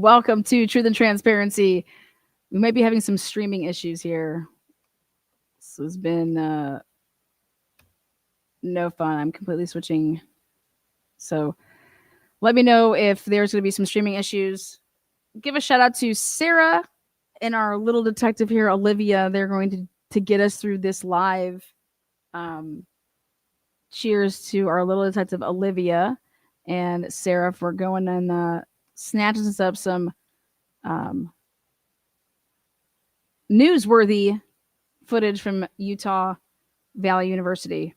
Welcome to Truth and Transparency. We might be having some streaming issues here. This has been no fun. I'm completely switching. So let me know if there's going to be some streaming issues. Give a shout out to Sara and our little detective here, Olivia. They're going to get us through this live. Um, cheers to our little detective, Olivia, and Sara for going and snatching us up some um, newsworthy footage from Utah Valley University.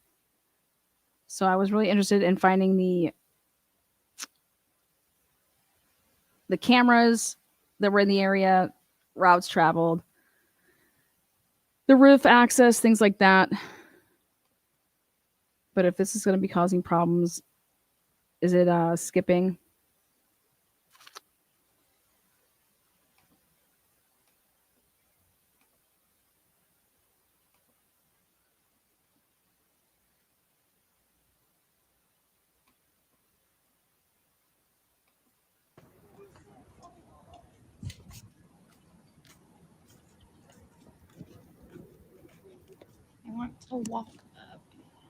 So I was really interested in finding the cameras that were in the area, routes traveled, the roof access, things like that. But if this is going to be causing problems, is it skipping? I want to walk up.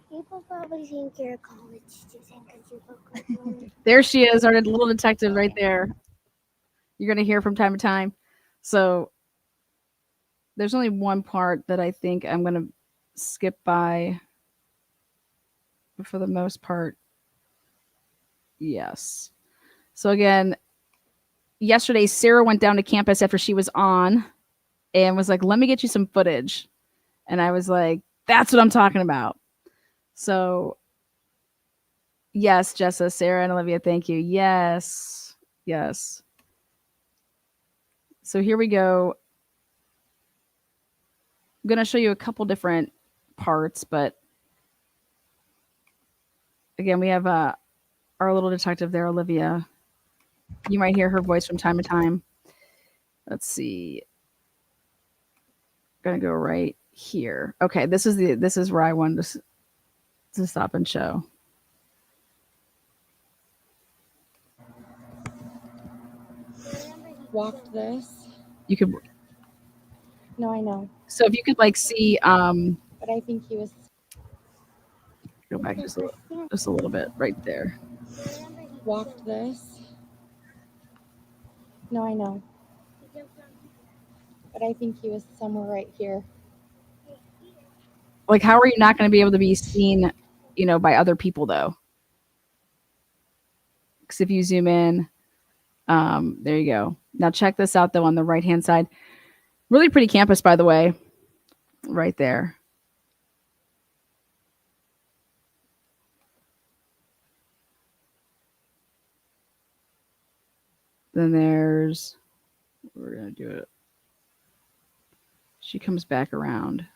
People probably think you're a college student because you look like one. There she is, our little detective right there. You're going to hear from time to time. So there's only one part that I think I'm going to skip by. But for the most part, yes. So again, yesterday, Sara went down to campus after she was on and was like, let me get you some footage. And I was like, that's what I'm talking about. So, yes, Jessa, Sara, and Olivia, thank you. Yes, yes. So here we go. I'm going to show you a couple different parts, but again, we have our little detective there, Olivia. You might hear her voice from time to time. Let's see. Gonna go right here. Okay, this is where I wanted to stop and show. Walked this. You could. No, I know. So if you could like see, but I think he was. Go back just a little bit right there. Walked this. No, I know. But I think he was somewhere right here. Like, how are you not going to be able to be seen, by other people though? Because if you zoom in, there you go. Now check this out though on the right hand side. Really pretty campus, by the way, right there. Then we're gonna do it. She comes back around.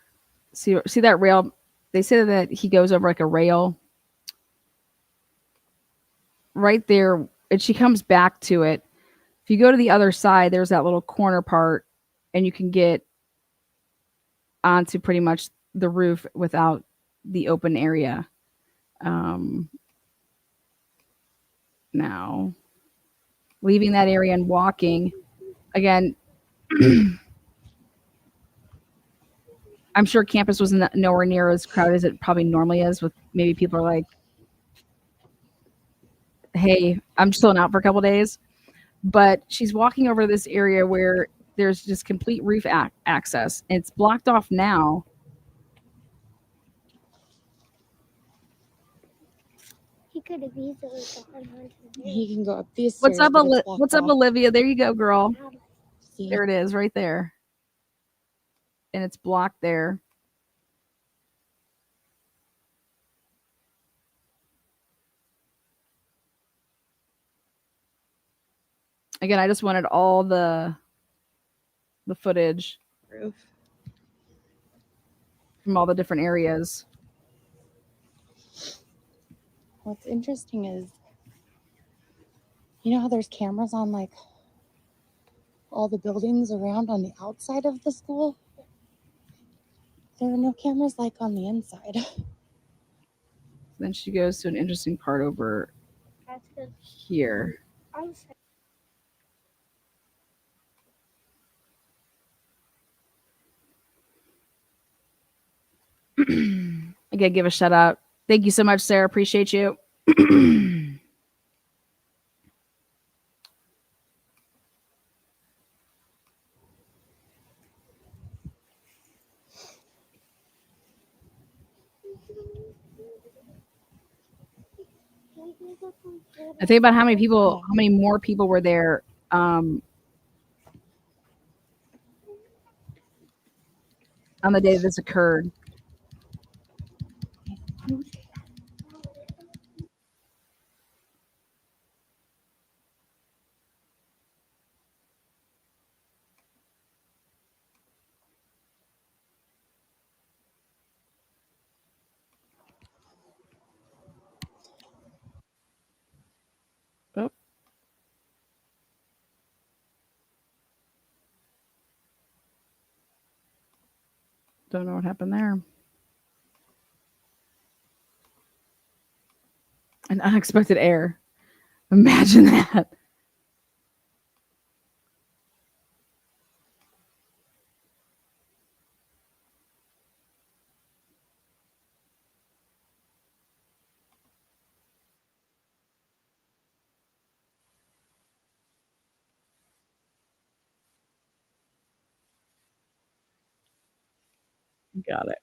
See that rail? They say that he goes over like a rail. Right there, and she comes back to it. If you go to the other side, there's that little corner part, and you can get onto pretty much the roof without the open area. Now, leaving that area and walking, again, I'm sure campus was nowhere near as crowded as it probably normally is, with maybe people are like, hey, I'm chilling out for a couple days. But she's walking over this area where there's just complete roof access. And it's blocked off now. He could have easily gone on to He can go up these What's stairs. What's up, Olivia? There you go, girl. See? There it is, right there. And it's blocked there. Again, I just wanted all the footage Roof. from all the different areas. What's interesting is, you know how there's cameras on like all the buildings around on the outside of the school? There are no cameras like on the inside. Then she goes to an interesting part over here. Again, give a shout out. Thank you so much, Sarah. Appreciate you. I think about how many more people were there on the day that this occurred. Oh, don't know what happened there. An unexpected error. Imagine that. Got it.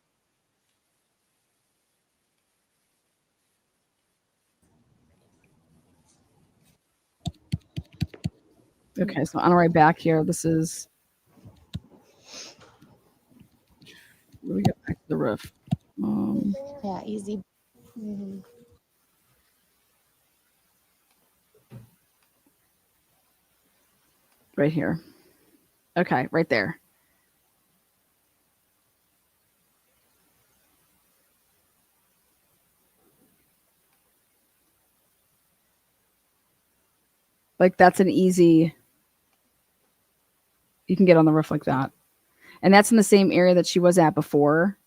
Okay, so on our way back here, this is. We go back to the roof. Yeah, easy. Mm-hmm. Right here. Okay, right there. Like that's an easy. You can get on the roof like that, and that's in the same area that she was at before.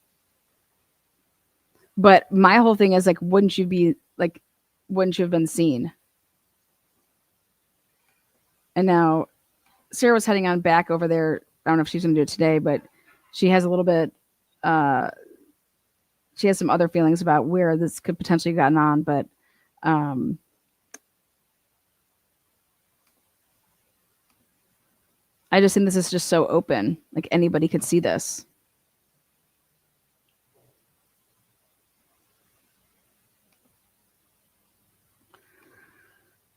But my whole thing is like, wouldn't you have been seen? And now Sarah was heading on back over there. I don't know if she's going to do it today, but she has a little bit. She has some other feelings about where this could potentially have gotten on, but I just think this is just so open. Like anybody could see this.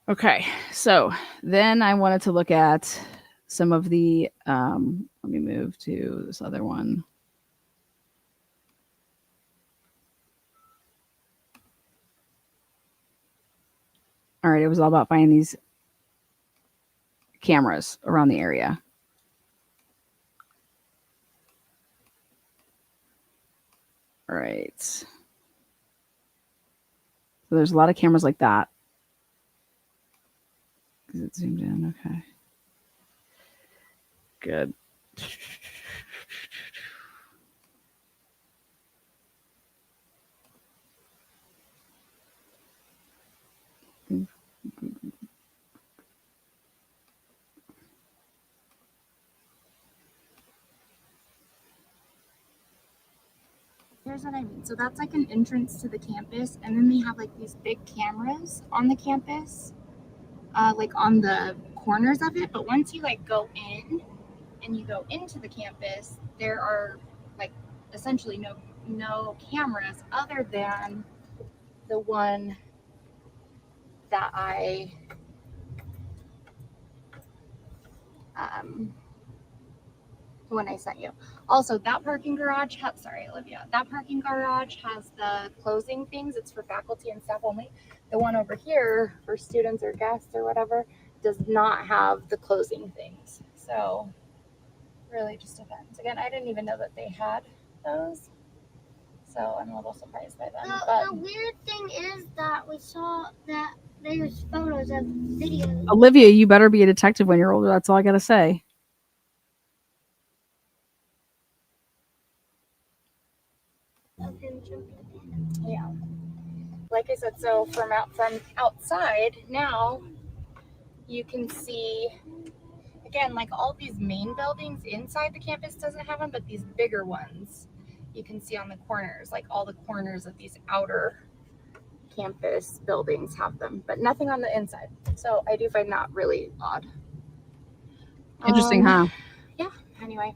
Okay, so then I wanted to look at some of the. Let me move to this other one. All right, it was all about finding these cameras around the area. All right. So there's a lot of cameras like that. Is it zoomed in? Okay. Good. Here's what I mean. So that's like an entrance to the campus, and then they have like these big cameras on the campus, like on the corners of it. But once you like go in and you go into the campus, there are like essentially no cameras other than the one that I when I sent you. Also, that parking garage that parking garage has the closing things. It's for faculty and staff only. The one over here for students or guests or whatever does not have the closing things. So really just depends. Again, I didn't even know that they had those. So I'm a little surprised by them. The weird thing is that we saw that there's photos of videos. Olivia, you better be a detective when you're older. That's all I got to say. Of him jumping in. Yeah. Like I said, so from outside now you can see again like all these main buildings inside the campus doesn't have them, but these bigger ones you can see on the corners, like all the corners of these outer campus buildings have them, but nothing on the inside. So I do find that really odd. Interesting, huh? Yeah, anyway.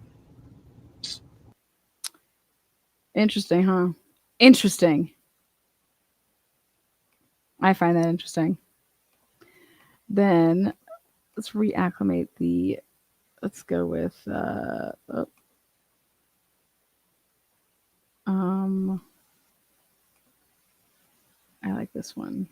Interesting, huh? Interesting. I find that interesting. Then let's reacclimate the. Let's go with. I like this one.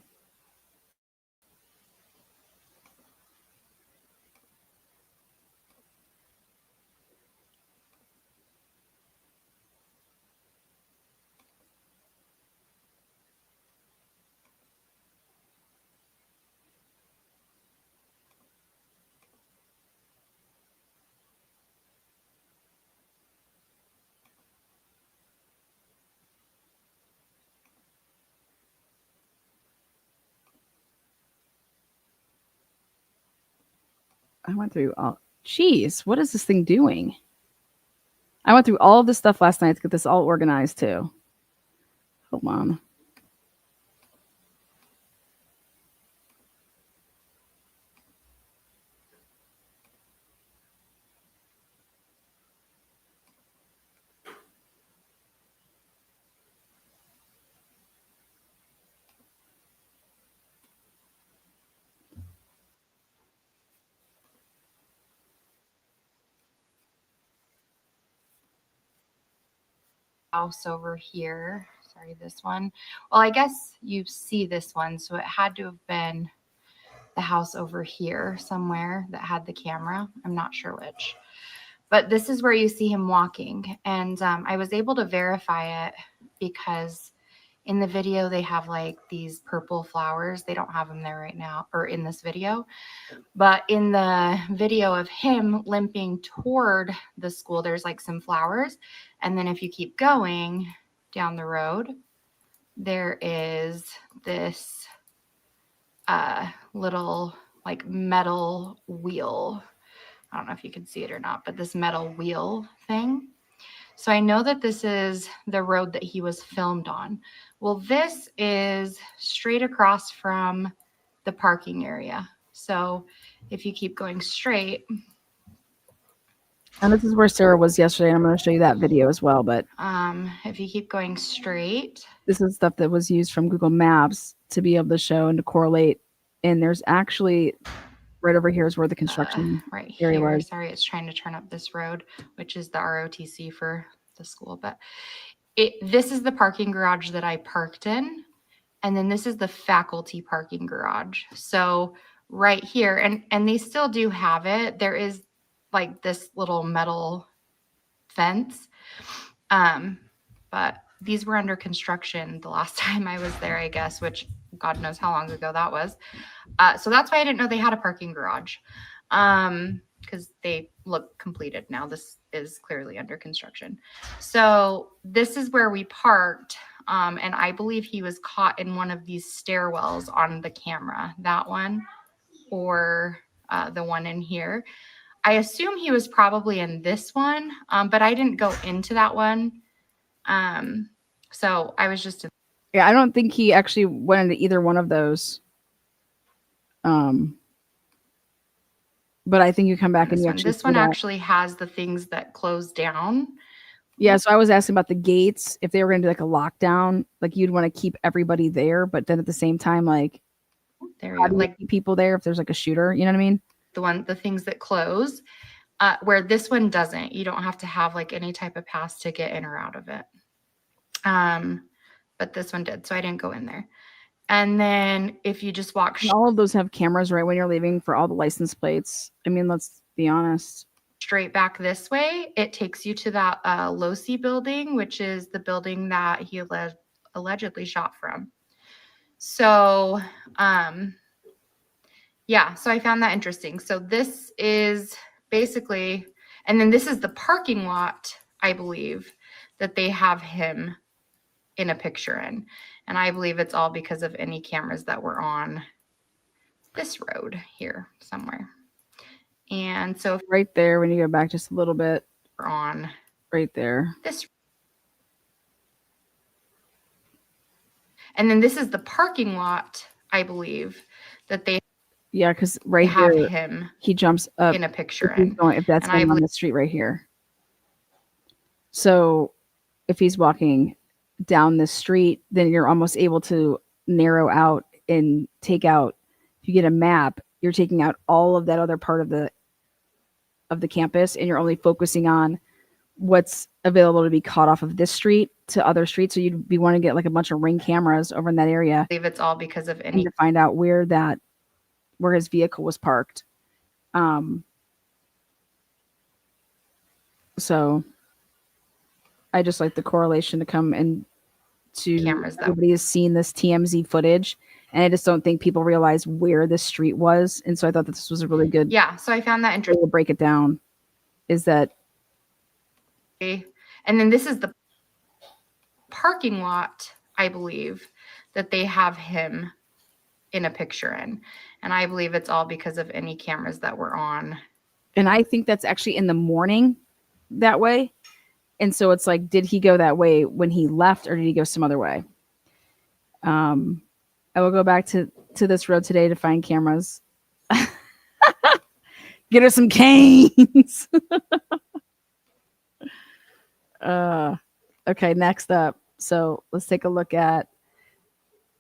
I went through all. Jeez, what is this thing doing? I went through all of this stuff last night to get this all organized too. Hold on. House over here. Sorry, this one. Well, I guess you see this one, so it had to have been the house over here somewhere that had the camera. I'm not sure which. But this is where you see him walking. And I was able to verify it because in the video they have like these purple flowers. They don't have them there right now or in this video. But in the video of him limping toward the school, there's like some flowers. And then if you keep going down the road, there is this little like metal wheel. I don't know if you can see it or not, but this metal wheel thing. So I know that this is the road that he was filmed on. Well, this is straight across from the parking area. So if you keep going straight. And this is where Sara was yesterday. And I'm going to show you that video as well. But if you keep going straight. This is stuff that was used from Google Maps to be able to show and to correlate. And there's actually right over here is where the construction right area here. was. Sorry, it's trying to turn up this road, which is the ROTC for the school. But this is the parking garage that I parked in. And then this is the faculty parking garage. So right here, and they still do have it. There is like this little metal fence. But these were under construction the last time I was there, I guess, which God knows how long ago that was. So that's why I didn't know they had a parking garage, because they look completed now. This is clearly under construction. So this is where we parked. And I believe he was caught in one of these stairwells on the camera, that one or the one in here. I assume he was probably in this one, but I didn't go into that one. So I was just. Yeah, I don't think he actually went into either one of those. But I think you come back and you actually. This one actually has the things that close down. Yeah, so I was asking about the gates. If they were going to do like a lockdown, like you'd want to keep everybody there, but then at the same time, like, there you go, like keep people there if there's like a shooter. You know what I mean? The things that close, where this one doesn't. You don't have to have like any type of pass to get in or out of it. But this one did, so I didn't go in there. And then if you just walk, all of those have cameras right when you're leaving for all the license plates. I mean, let's be honest. Straight back this way, it takes you to that Losi building, which is the building that he allegedly shot from. So, yeah, so I found that interesting. So this is basically, and then this is the parking lot, I believe, that they have him in a picture in. And I believe it's all because of any cameras that were on this road here somewhere. And so right there, when you go back just a little bit, on right there. This. And then this is the parking lot, I believe, that they Yeah, because right have here him he jumps up. in a picture If, he's in. going, if that's And I going on believe the street right here. So if he's walking down the street, then you're almost able to narrow out and take out. If you get a map, you're taking out all of that other part of the campus, and you're only focusing on what's available to be caught off of this street to other streets. So you'd be wanting to get like a bunch of ring cameras over in that area it's all because of and any to find out where his vehicle was parked. So I just like the correlation to come and to cameras that everybody has seen this TMZ footage, and I just don't think people realize where this street was. And so I thought that this was a really good yeah, so I found that way interesting. to break it down. Is that And then this is the parking lot, I believe, that they have him in a picture in. And I believe it's all because of any cameras that were on. and I think that's actually in the morning that way. And so it's like, did he go that way when he left, or did he go some other way? I will go back to this road today to find cameras. Get her some canes. Okay, next up. So let's take a look at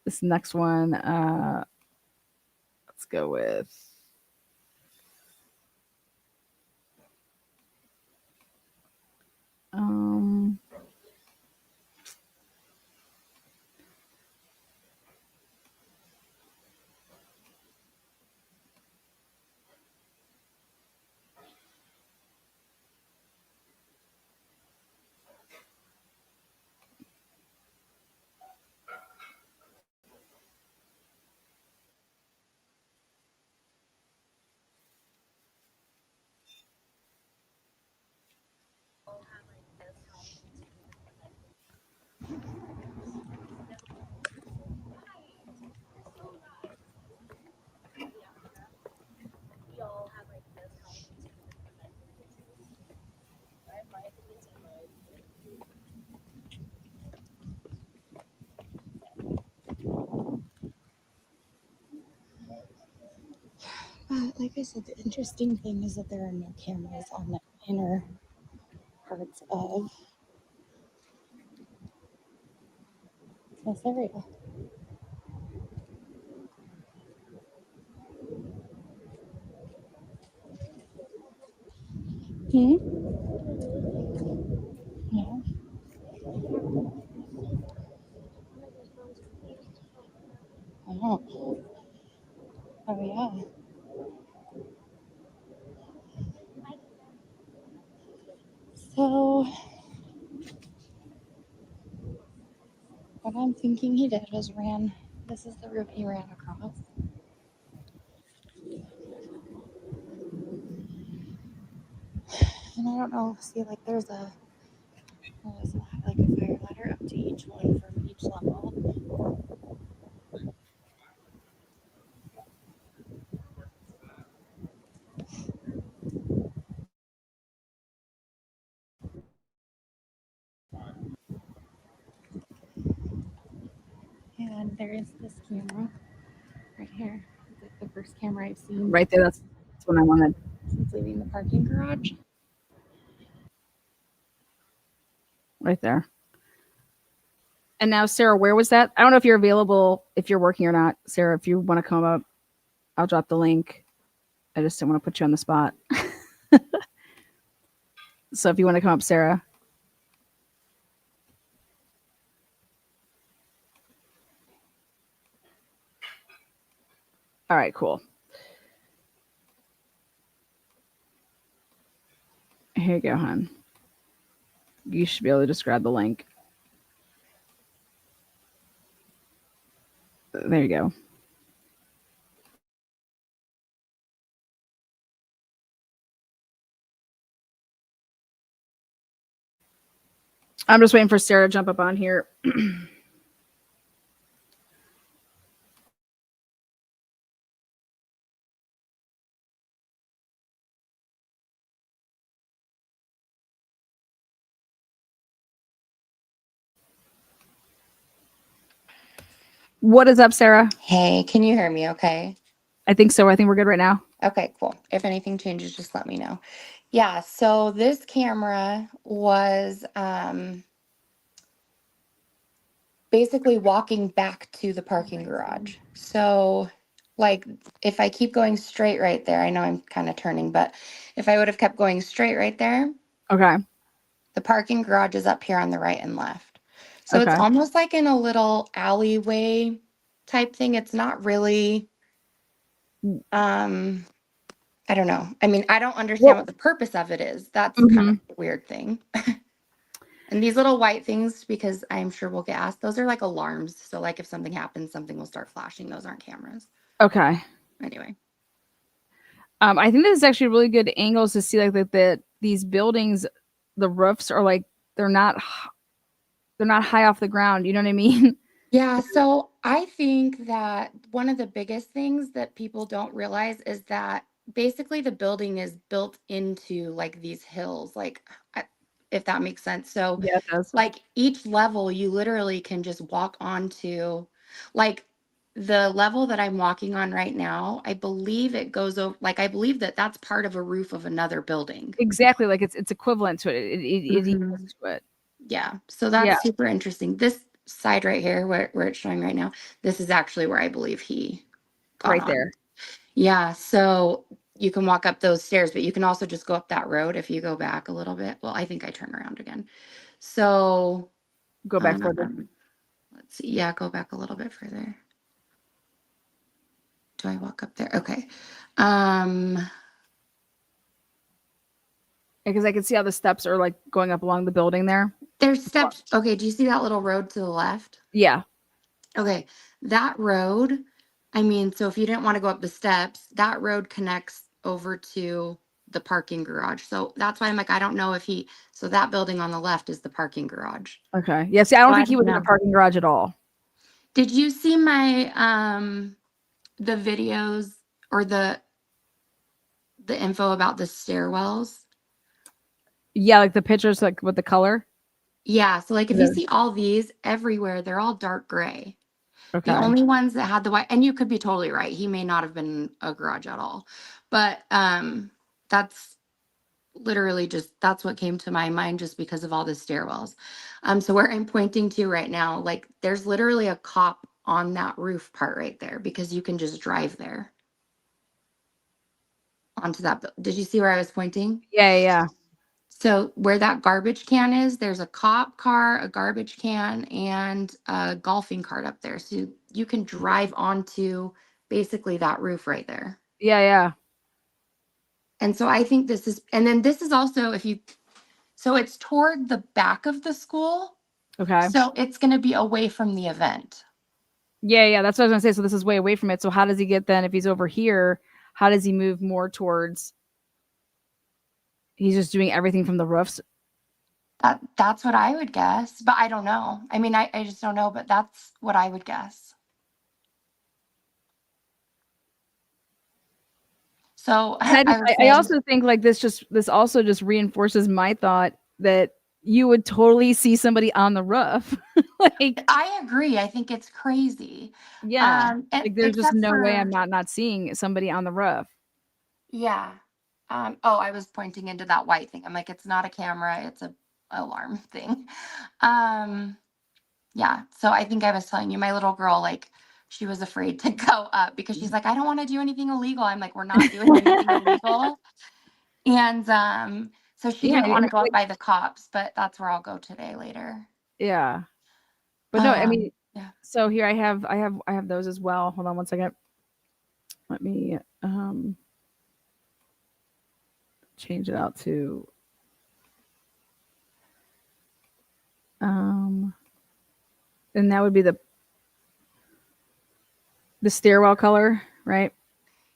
this next one. Let's go with But like I said, the interesting thing is that there are no cameras on the inner parts of this area. Hmm? No. Oh. Oh yeah. So what I'm thinking he did was ran. This is the route he ran across. And I don't know. See, like there's a like a fire ladder up to each one from each level. And there is this camera right here. It's like the first camera I've seen right there. That's what I wanted. since leaving the parking garage. Right there. And now, Sarah, where was that? I don't know if you're available, if you're working or not. Sarah, if you want to come up, I'll drop the link. I just didn't want to put you on the spot. So if you want to come up, Sarah. All right, cool. Here you go, hon. You should be able to just grab the link. There you go. I'm just waiting for Sarah to jump up on here. What is up, Sarah? Hey, can you hear me okay? I think so. I think we're good right now. Okay, cool. If anything changes, just let me know. Yeah, so this camera was basically walking back to the parking garage. So, like, if I keep going straight right there, I know I'm kind of turning, but if I would have kept going straight right there, Okay. the parking garage is up here on the right and left. So it's Okay. almost like in a little alleyway type thing. It's not really, um, I don't know. I mean, I don't understand Well, what the purpose of it is. That's kind mhm. of a weird thing. And these little white things, because I'm sure we'll get asked, those are like alarms. So, like, if something happens, something will start flashing. Those aren't cameras. Okay. Anyway. I think this is actually really good angles to see like that these buildings, the roofs are like they're not they're not high off the ground. You know what I mean? Yeah, so I think that one of the biggest things that people don't realize is that basically the building is built into like these hills, like if that makes sense. So, Yeah, it does. like each level, you literally can just walk onto, like the level that I'm walking on right now. I believe it goes over, like I believe that that's part of a roof of another building. Exactly. Like it's equivalent to it. It equals Mhm. to it. Yeah, so Yeah. that's super interesting. This side right here, where it's showing right now, this is actually where I believe he got Right on. there. Yeah, so you can walk up those stairs, but you can also just go up that road if you go back a little bit. Well, I think I turn around again. So, Go back further. let's see. Yeah, go back a little bit further. Do I walk up there? Okay. Um, Because I can see how the steps are like going up along the building there. there's steps. Okay, do you see that little road to the left? Yeah. Okay, that road, I mean, so if you didn't want to go up the steps, that road connects over to the parking garage. So that's why I'm like, I don't know if so that building on the left is the parking garage. Okay. Yeah. See, I So don't I think he don't was in a know. parking garage at all. Did you see my the videos or the info about the stairwells? Yeah, like the pictures, like with the color. Yeah, so like if you Yeah. see all these everywhere, they're all dark gray. The Okay. only ones that had the white, and you could be totally right. He may not have been a garage at all. But that's literally just that's what came to my mind just because of all the stairwells. So where I'm pointing to right now, like there's literally a cop on that roof part right there because you can just drive there onto that. Did you see where I was pointing? Yeah. Yeah. So where that garbage can is, there's a cop car, a garbage can, and a golfing cart up there. So you can drive onto basically that roof right there. Yeah. Yeah. And so I think this is, and then this is also if you, so it's toward the back of the school. Okay. So it's going to be away from the event. Yeah. Yeah. That's what I was gonna say. So this is way away from it. So how does he get then if he's over here? How does he move more towards? He's just doing everything from the roofs. That's what I would guess, but I don't know. I mean, I just don't know, but that's what I would guess. So And I was I saying, also think like this also just reinforces my thought that you would totally see somebody on the roof. Like, I agree. I think it's crazy. yeah. And Like there's just except no way I'm for, not seeing somebody on the roof. yeah. Oh, I was pointing into that white thing. I'm like, it's not a camera, it's a alarm thing. Um, yeah. So I think I was telling you, my little girl, like, she was afraid to go up because she's like, I don't want to do anything illegal. I'm like, we're not doing anything illegal. And so she Yeah, didn't I want mean, to go up like, by the cops, but that's where I'll go today later. yeah. But no, I mean, Yeah. so here I have those as well. Hold on one second. Let me change it out to um and that would be the stairwell color, right?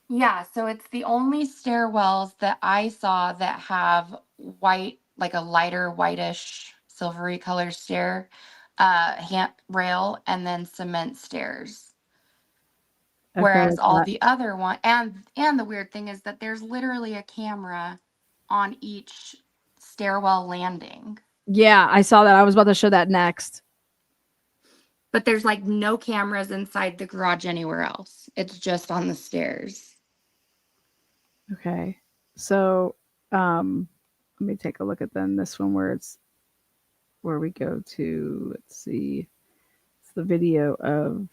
Yeah, so it's the only stairwells that I saw that have white, like a lighter whitish silvery color stair, hand rail, and then cement stairs. Okay, Whereas like all that. the other one, and the weird thing is that there's literally a camera on each stairwell landing. Yeah, I saw that. I was about to show that next. But there's like no cameras inside the garage anywhere else. It's just on the stairs. Okay. So let me take a look at then this one where we go to, let's see. It's the video of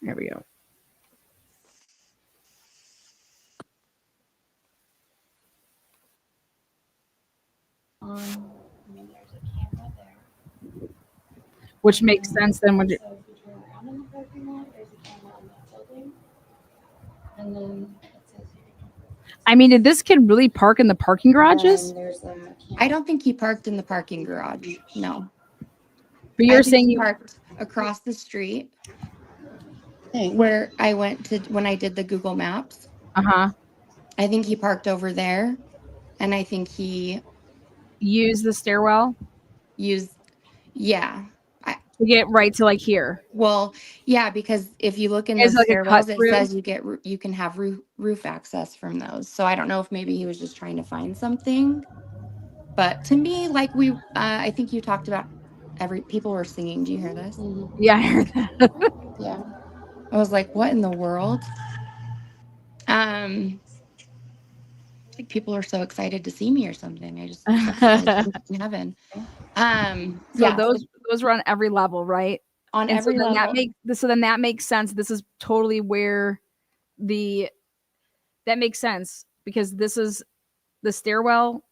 there we go. I mean, there's a camera there. Which makes sense then when you, So if you turn around in the parking lot, there's a camera on that building. And then it says you can. I mean, did this kid really park in the parking garages? And there's a camera. I don't think he parked in the parking garage. No. But I you're think saying he you parked across the street Thing. where I went to when I did the Google Maps. uh-huh. I think he parked over there. And I think he Use the stairwell used, yeah. to get right to like here. Well, yeah, because if you look in the It's like a cut stairwells, it through. says you can have roof access from those. So I don't know if maybe he was just trying to find something. But to me, like I think you talked about people were singing. Do you hear this? Mhm. Yeah, I heard that. Yeah. I was like, what in the world? Like people are so excited to see me or something. I just felt like in heaven. So Yeah, those were on every level, right? on And so every then level. that makes sense. This is totally where that makes sense because this is the stairwell.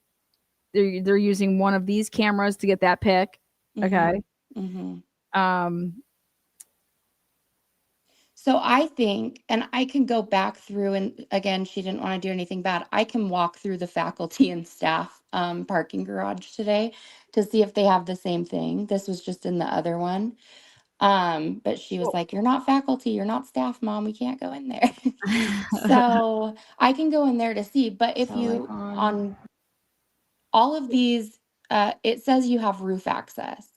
They're using one of these cameras to get that pic. Okay. Mhm. Um So I think, and I can go back through, and again, she didn't want to do anything bad. I can walk through the faculty and staff parking garage today to see if they have the same thing. This was just in the other one. But she was like, "You're not faculty, you're not staff, mom. We can't go in there." So I can go in there to see. But if So, you like, on all of these, it says you have roof access.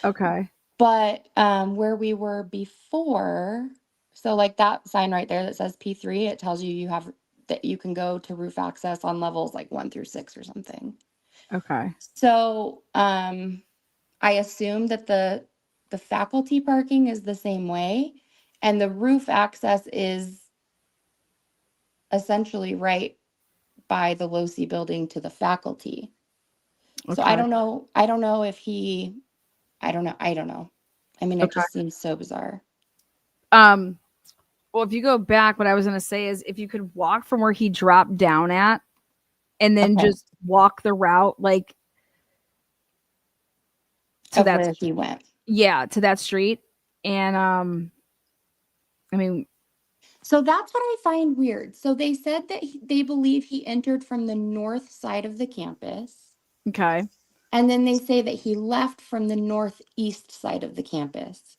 okay. But where we were before, so like that sign right there that says P3, it tells you that you can go to roof access on levels like 1 through 6 or something. Okay. So I assume that the faculty parking is the same way, and the roof access is essentially right by the Losi building to the faculty. So I Okay. don't know. I don't know if I don't know. I don't know. I mean, it Okay. just seems so bizarre. Well, if you go back, what I was gonna say is if you could walk from where he dropped down at and then Okay. just walk the route like to Of that where he went. to that street. And I mean, So that's what I find weird. So they said that they believe he entered from the north side of the campus. okay. And then they say that he left from the northeast side of the campus.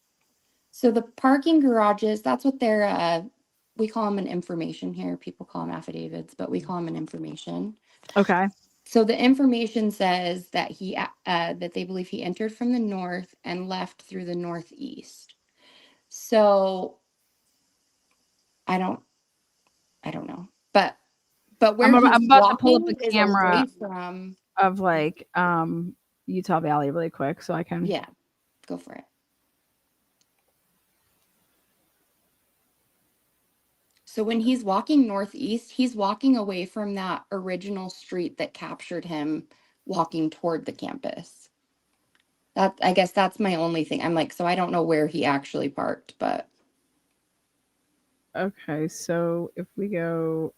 So the parking garages, that's what they're, we call them an information here. People call them affidavits, but we call them an information. Okay. So the information says that that they believe he entered from the north and left through the northeast. So I don't know, but where I'm he's about to pull up walking the is camera away from. of like Utah Valley really quick so I can Yeah, go for it. So when he's walking northeast, he's walking away from that original street that captured him walking toward the campus. I guess that's my only thing. I'm like, so I don't know where he actually parked, but Okay, so if we go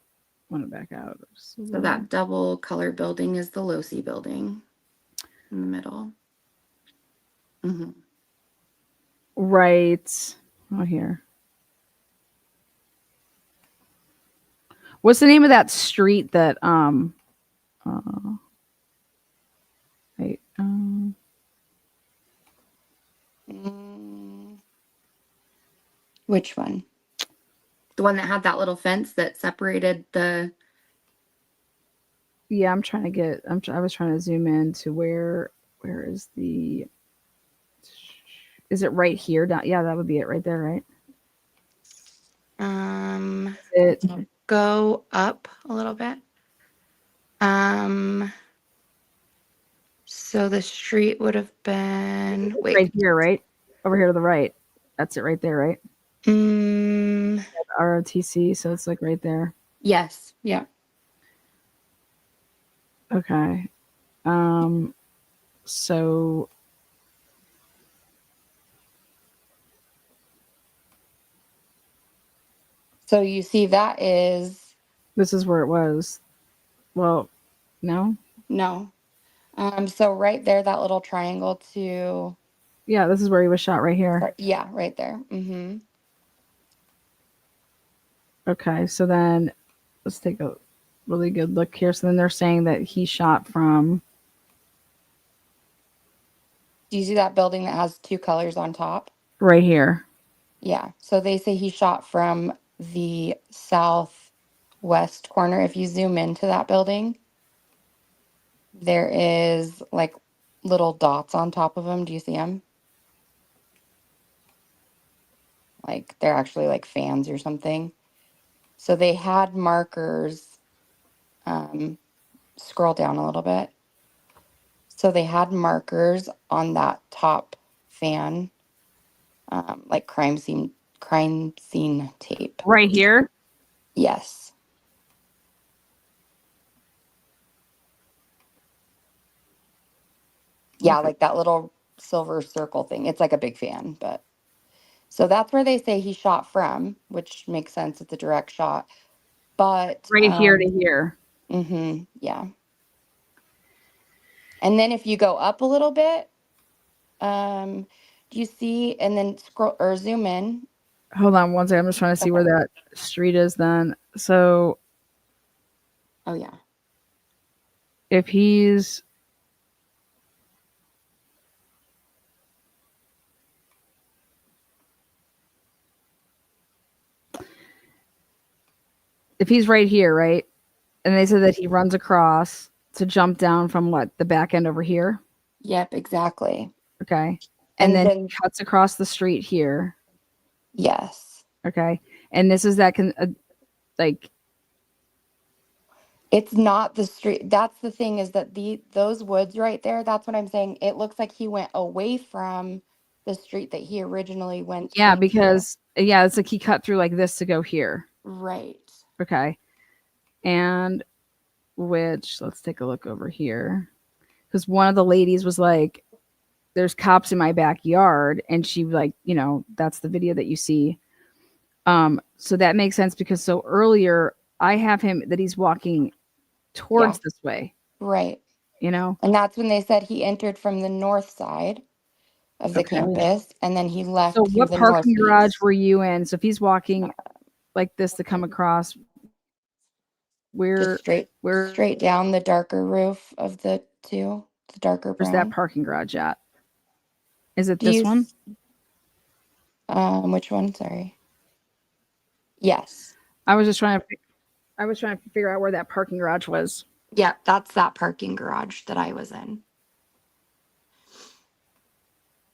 want to back out. so that double color building is the Losi building in the middle. Mm-hmm. Right. Oh, here. What's the name of that street that wait, Which one? The one that had that little fence that separated the. yeah, I'm trying to get I was trying to zoom in to where is the is it right here? Yeah, that would be it right there, right? It Go up a little bit. So the street would have been Right wait. here, right? Over here to the right. That's it right there, right? Mm, ROTC, so it's like right there. yes. Yeah. Okay. So So you see that is this is where it was. Well, no. no. So right there, that little triangle to Yeah, this is where he was shot right here. yeah, right there. Mm-hmm. Okay, so then let's take a really good look here. So then they're saying that he shot from Do you see that building that has two colors on top? right here. Yeah. So they say he shot from the southwest corner. If you zoom into that building, there is like little dots on top of them. Do you see them? Like they're actually like fans or something. So they had markers. Scroll down a little bit. So they had markers on that top fan, like crime scene tape. Right here. Yes. Yeah, Okay. like that little silver circle thing. It's like a big fan, but so that's where they say he shot from, which makes sense. It's a direct shot. But Right here to here. yeah. And then if you go up a little bit, do you see and then scroll or zoom in? Hold on one second. I'm just trying to see where Okay. that street is then. So Oh yeah. if he's right here, right? And they said that he runs across to jump down from what? The back end over here. Yep, exactly. Okay. And And then then he cuts across the street here. yes. Okay. And this is that like It's not the street. That's the thing is that those woods right there, that's what I'm saying. It looks like he went away from the street that he originally went yeah, into. because yeah, it's like he cut through like this to go here. Right. Okay. And which let's take a look over here. Because one of the ladies was like, there's cops in my backyard, and she like, that's the video that you see. So that makes sense because so earlier I have him that he's walking Yeah. towards this way, Right. you know? And that's when they said he entered from the north side of the Okay. campus and then he So left through what the parking garage northeast. were you in? So if he's walking like this to come across, Just where straight down the darker roof of the two, the darker where's that brown. parking garage at? Is it Do you this one? which one? Sorry. Yes. I was trying to figure out where that parking garage was. Yeah, that's that parking garage that I was in.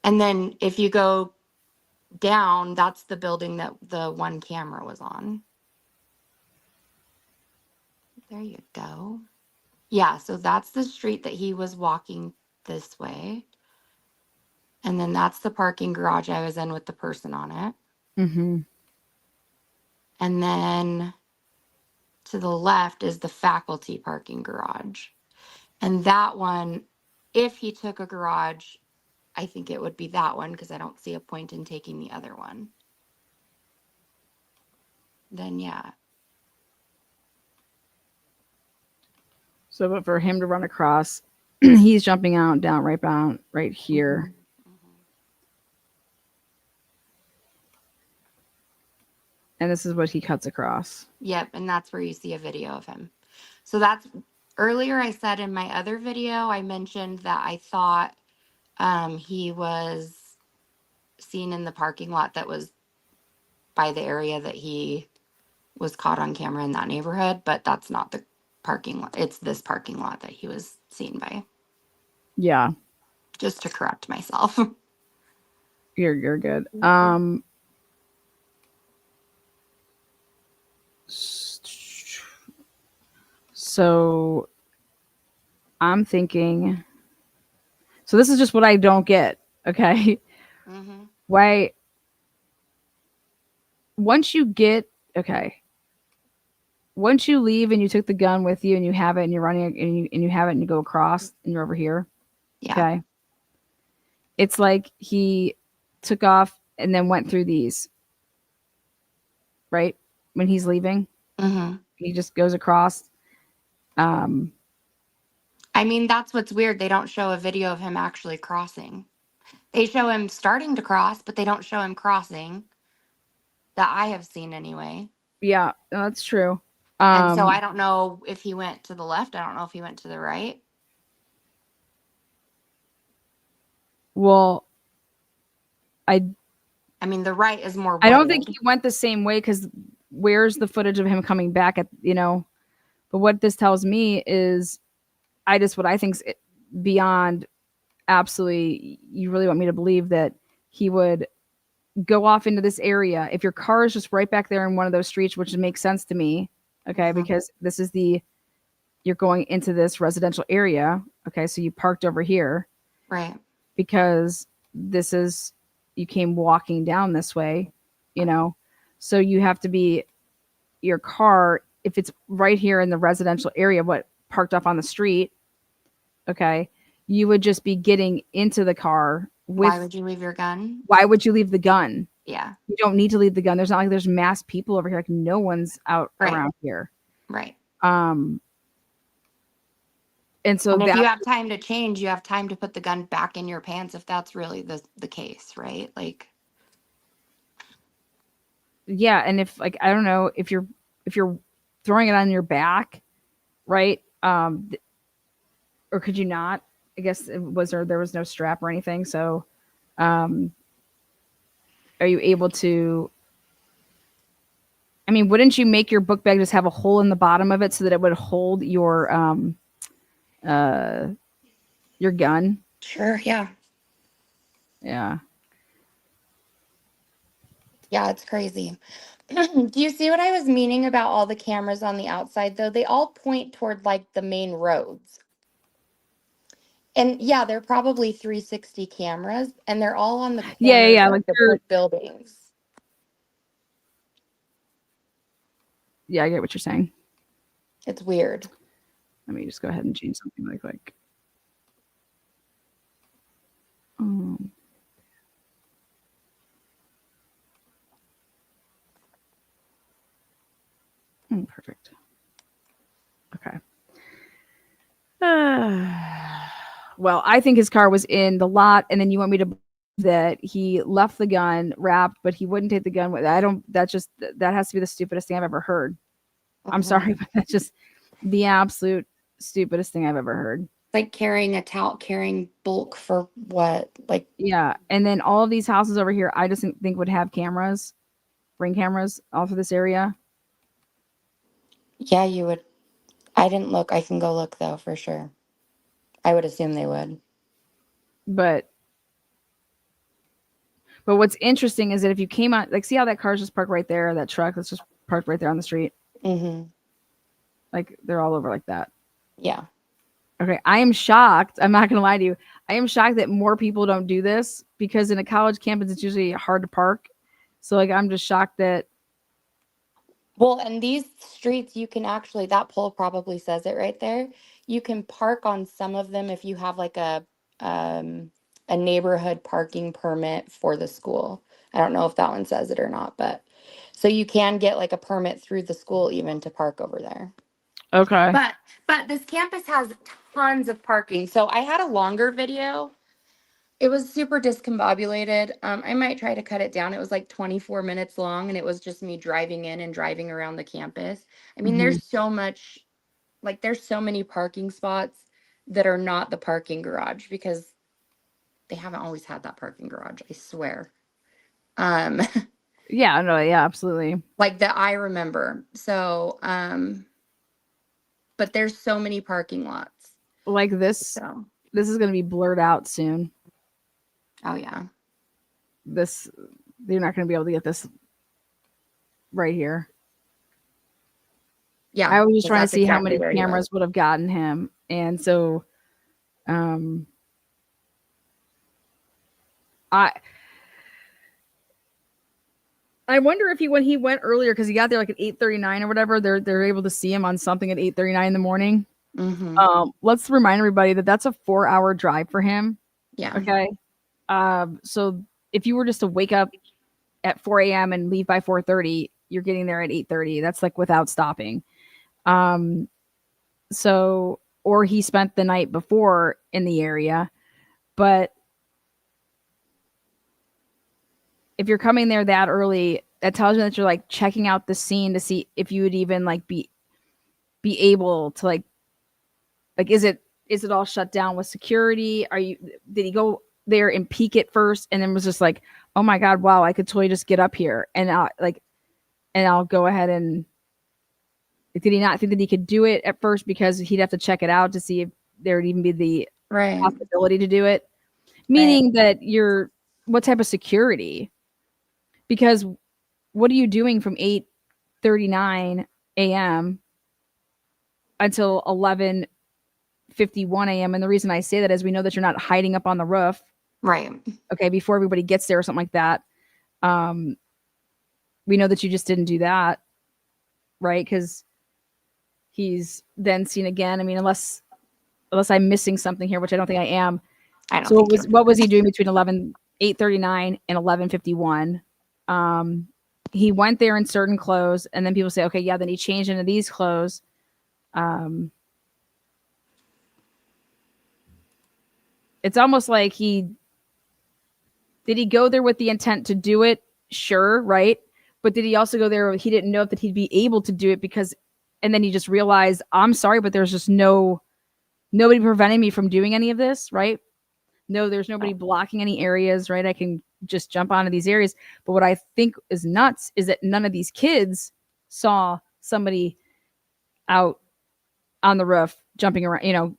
And then if you go down, that's the building that the one camera was on. There you go. Yeah, so that's the street that he was walking this way. And then that's the parking garage I was in with the person on it. Mm-hmm. And then to the left is the faculty parking garage. And that one, if he took a garage, I think it would be that one because I don't see a point in taking the other one. Then, yeah. So, but for him to run across, he's jumping out down right here. And this is what he cuts across. Yep, and that's where you see a video of him. So that's earlier I said in my other video, I mentioned that I thought he was seen in the parking lot that was by the area that he was caught on camera in that neighborhood, but that's not the parking lot. It's this parking lot that he was seen by. Yeah. Just to correct myself. You're good. So I'm thinking So this is just what I don't get. Okay. Mm-hmm. Why once you get okay. Once you leave and you took the gun with you and you have it and you're running and you have it and you go across and you're over here. Yeah. Okay. It's like he took off and then went through these, right? When he's leaving, Mm-hmm. he just goes across. I mean, that's what's weird. They don't show a video of him actually crossing. They show him starting to cross, but they don't show him crossing that I have seen anyway. Yeah, no, that's true. And so I don't know if he went to the left. I don't know if he went to the right. Well, I mean, the right is more I don't think wooded. he went the same way because where's the footage of him coming back at But what this tells me is, what I think's beyond absolutely. You really want me to believe that he would go off into this area if your car is just right back there in one of those streets, which makes sense to me. Okay, Mhm. because this is you're going into this residential area. Okay, so you parked over here Right. because you came walking down this way, so you have to be your car if it's right here in the residential area, what parked up on the street. Okay, you would just be getting into the car with. Why would you leave your gun? Why would you leave the gun? Yeah. You don't need to leave the gun. There's not like there's mass people over here. Like no one's out Right. around here. Right. And so And if that you have time to change, you have time to put the gun back in your pants if that's really the case, right? Like, yeah, and if like I don't know if you're throwing it on your back, right? Or could you not? I guess there was no strap or anything. So, are you able to? I mean, wouldn't you make your book bag just have a hole in the bottom of it so that it would hold your gun? sure, yeah. Yeah. Yeah, it's crazy. Do you see what I was meaning about all the cameras on the outside, though? They all point toward like the main roads. And yeah, they're probably 360 cameras, and they're all on the corners Yeah. of Like the buildings. yeah, I get what you're saying. It's weird. Let me just go ahead and change something really quick. Perfect. Okay. Well, I think his car was in the lot, and then you want me to believe that he left the gun wrapped, but he wouldn't take the gun with. I don't. That has to be the stupidest thing I've ever heard. I'm sorry, but that's just the absolute stupidest thing I've ever heard. Like carrying bulk for what? Like, yeah. And then all of these houses over here, I just think would have cameras, ring cameras all through this area. yeah, you would. I didn't look. I can go look though for sure. I would assume they would. But what's interesting is that if you came out, like, see how that car's just parked right there, that truck that's just parked right there on the street. Mm-hmm. Like they're all over like that. Yeah. Okay, I am shocked. I'm not gonna lie to you. I am shocked that more people don't do this because in a college campus, it's usually hard to park. So like, I'm just shocked that. Well, and these streets, you can actually, that pole probably says it right there. You can park on some of them if you have like a neighborhood parking permit for the school. I don't know if that one says it or not, but so you can get like a permit through the school even to park over there. Okay. But this campus has tons of parking. So I had a longer video. It was super discombobulated. I might try to cut it down. It was like 24 minutes long, and it was just me driving in and driving around the campus. I mean, there's so much, like, there's so many parking spots that are not the parking garage because they haven't always had that parking garage, I swear. Yeah, no, yeah, absolutely. Like that I remember. So, but there's so many parking lots. Like this. So. This is going to be blurred out soon. Oh yeah. You're not going to be able to get this right here. Yeah. I was just trying to see how exactly many cameras would have gotten him. And so, I wonder if when he went earlier, because he got there like at 8:39 or whatever, they're able to see him on something at 8:39 in the morning. Let's remind everybody that that's a 4-hour drive for him. Yeah. Okay. So if you were just to wake up at 4 a.m. and leave by 4:30, you're getting there at 8:30. That's like without stopping. So, or he spent the night before in the area, but if you're coming there that early, that tells me that you're like checking out the scene to see if you would even like be able to like is it all shut down with security? Did he go there and peek it first and then was just like, oh my God, wow, I could totally just get up here and I'll go ahead and did he not think that he could do it at first because he'd have to check it out to see if there would even be the possibility to do it? Meaning that what type of security? Because what are you doing from 8:39 a.m. until 11:51 a.m.? And the reason I say that is we know that you're not hiding up on the roof. Right. Okay, before everybody gets there or something like that. We know that you just didn't do that, right? Because he's then seen again. I mean, unless I'm missing something here, which I don't think I am. So what was he doing between 8:39 and 11:51? He went there in certain clothes, and then people say, okay, yeah, then he changed into these clothes. It's almost like did he go there with the intent to do it? Sure, right? But did he also go there? He didn't know that he'd be able to do it and then he just realized, I'm sorry, but there's just nobody preventing me from doing any of this, right? No, there's nobody blocking any areas, right? I can just jump onto these areas. But what I think is nuts is that none of these kids saw somebody out on the roof jumping around,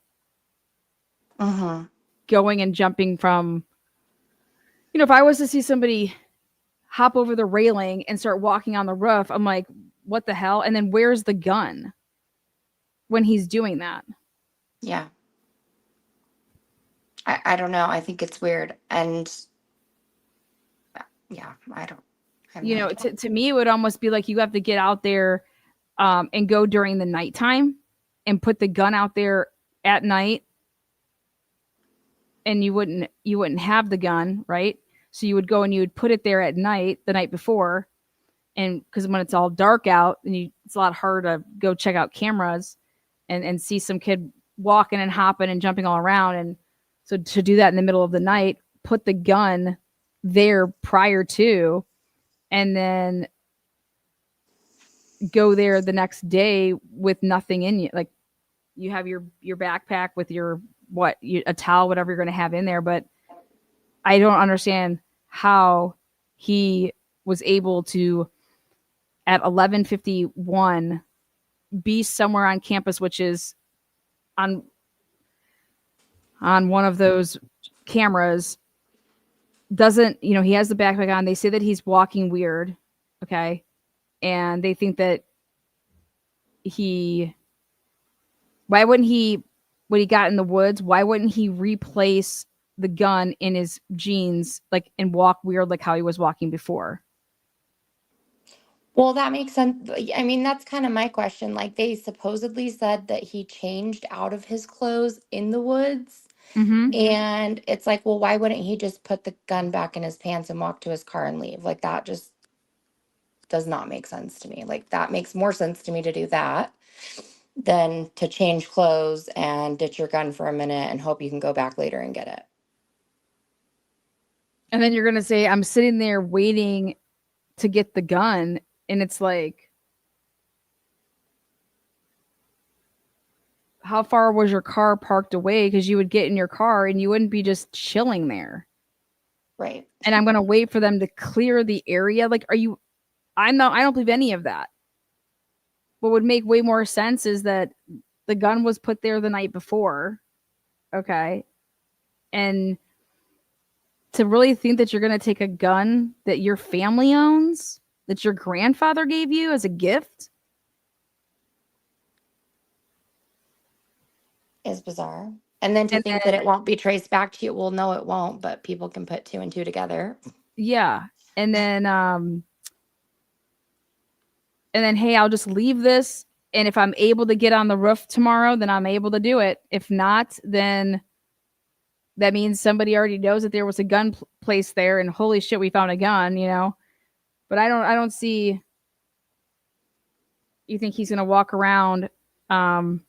going and jumping from, if I was to see somebody hop over the railing and start walking on the roof, I'm like, what the hell? And then where's the gun when he's doing that? Yeah. I don't know. I think it's weird. And yeah, I don't. To me, it would almost be like you have to get out there and go during the nighttime and put the gun out there at night. And you wouldn't have the gun, right? So you would go and you would put it there at night, the night before. And because when it's all dark out, it's a lot harder to go check out cameras and see some kid walking and hopping and jumping all around. And so to do that in the middle of the night, put the gun there prior to, and then go there the next day with nothing in you. Like you have your backpack with a towel, whatever you're going to have in there. But I don't understand how he was able to, at 11:51, be somewhere on campus, which is on one of those cameras. Doesn't, he has the backpack on. They say that he's walking weird. Okay. And they think that why wouldn't he, when he got in the woods, why wouldn't he replace the gun in his jeans, and walk weird like how he was walking before? Well, that makes sense. I mean, that's kind of my question. Like, they supposedly said that he changed out of his clothes in the woods. Mm-hmm. And it's like, well, why wouldn't he just put the gun back in his pants and walk to his car and leave? Like, that just does not make sense to me. Like, that makes more sense to me to do that than to change clothes and ditch your gun for a minute and hope you can go back later and get it. And then you're going to say, I'm sitting there waiting to get the gun. And it's like, how far was your car parked away? Because you would get in your car and you wouldn't be just chilling there. Right. And I'm going to wait for them to clear the area. Like, I don't believe any of that. What would make way more sense is that the gun was put there the night before. Okay. And to really think that you're going to take a gun that your family owns, that your grandfather gave you as a gift, is bizarre. And then to And think that it won't be traced back to you. Well, no, it won't, but people can put 2 and 2 together. yeah. And then hey, I'll just leave this. And if I'm able to get on the roof tomorrow, then I'm able to do it. If not, then that means somebody already knows that there was a gun placed there, and holy shit, we found a gun, you know. But I don't see. You think he's gonna walk around? I'm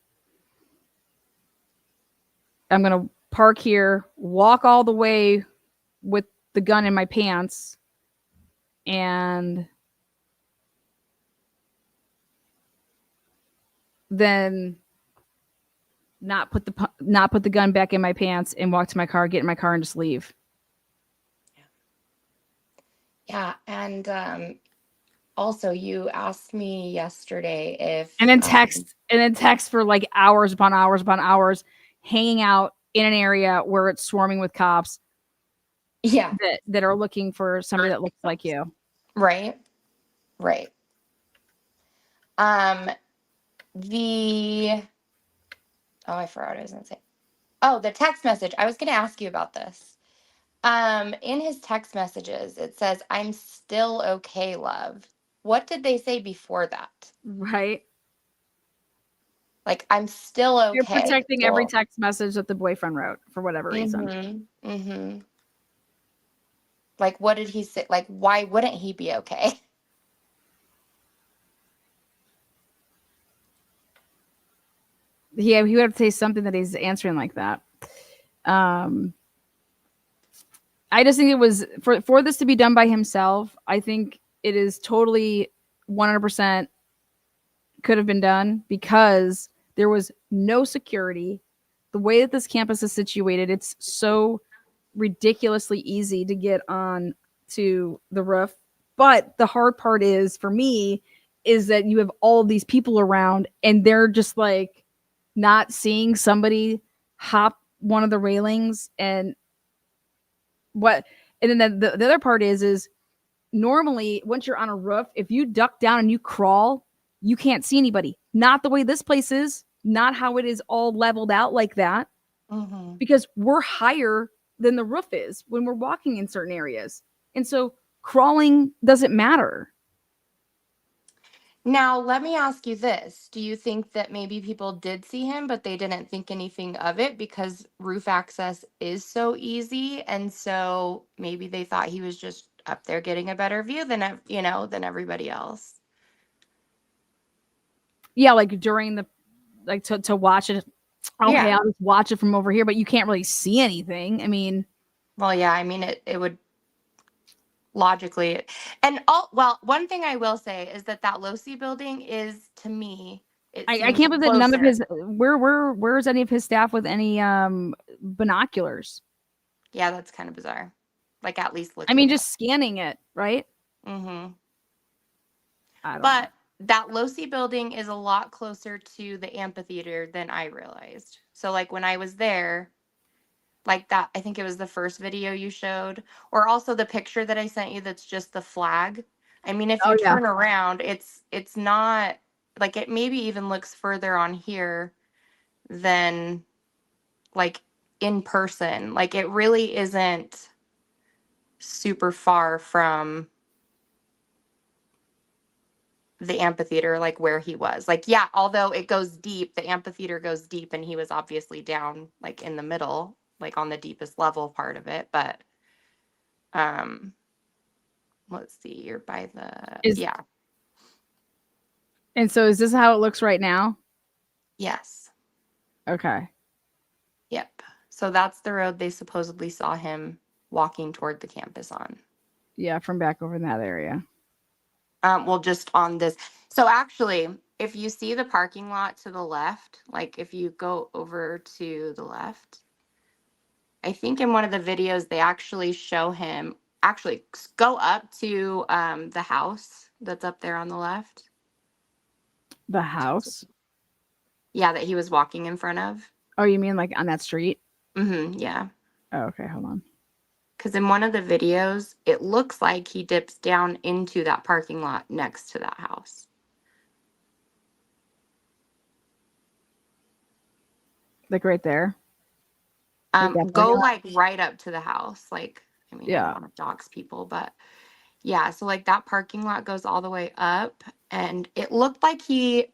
gonna park here, walk all the way with the gun in my pants, and then not put the gun back in my pants and walk to my car, get in my car, and just leave. Yeah. And also, you asked me yesterday if. And then text for like hours upon hours upon hours, hanging out in an area where it's swarming with cops. Yeah. That are looking for somebody that looks like you. Right. Right. I forgot what I was going to say. Oh, the text message. I was going to ask you about this. In his text messages, it says, "I'm still okay, love." What did they say before that? Right. Like, I'm still okay. You're protecting every text message that the boyfriend wrote for whatever reason. Mm-hmm. Like, what did he say? Like, why wouldn't he be okay? Yeah, he would have to say something that he's answering like that. I just think it was for this to be done by himself. I think it is totally 100% could have been done because there was no security. The way that this campus is situated, it's so ridiculously easy to get on to the roof. But the hard part is for me is that you have all these people around and they're just like not seeing somebody hop one of the railings and then the other part is normally once you're on a roof, if you duck down and you crawl, you can't see anybody. Not the way this place is, not how it is all leveled out like that. Mm-hmm. Because we're higher than the roof is when we're walking in certain areas. And so crawling doesn't matter. Now, let me ask you this. Do you think that maybe people did see him, but they didn't think anything of it because roof access is so easy? And so maybe they thought he was just up there getting a better view than everybody else. Yeah, like during the like to watch it. Okay, Yeah. I'll just watch it from over here, but you can't really see anything. I mean, Well, yeah, I mean it would logically. One thing I will say is that Losi building is, to me, I seems can't believe that none of closer. his where's any of his staff with any binoculars? Yeah, that's kind of bizarre. Like, at least looking. I mean, just scanning it, right? Mm-hmm. I don't know. But that Losi building is a lot closer to the amphitheater than I realized. So, like, when I was there, like that, I think it was the first video you showed, or also the picture that I sent you that's just the flag. I mean, if you turn around, it's not, like, it maybe even looks further on here than, like, in person. Like, it really isn't super far from the amphitheater, like where he was. Like, yeah, although it goes deep, the amphitheater goes deep, and he was obviously down, like, in the middle, like on the deepest level part of it. But let's see, you're by yeah. And so is this how it looks right now? Yes. Okay. Yep. So that's the road they supposedly saw him walking toward the campus on. Yeah, from back over in that area. Well, just on this. So actually, if you see the parking lot to the left, like if you go over to the left, I think in one of the videos they actually show him actually go up to the house that's up there on the left. The house? Yeah, that he was walking in front of. Oh, you mean like on that street? Mm-hmm. Yeah. Oh, okay, hold on. Because in one of the videos, it looks like he dips down into that parking lot next to that house. Like right there? Like that Go parking lot? like right up to the house. Like, I mean, I Yeah. don't want to dox people, but yeah. So like that parking lot goes all the way up, and it looked like he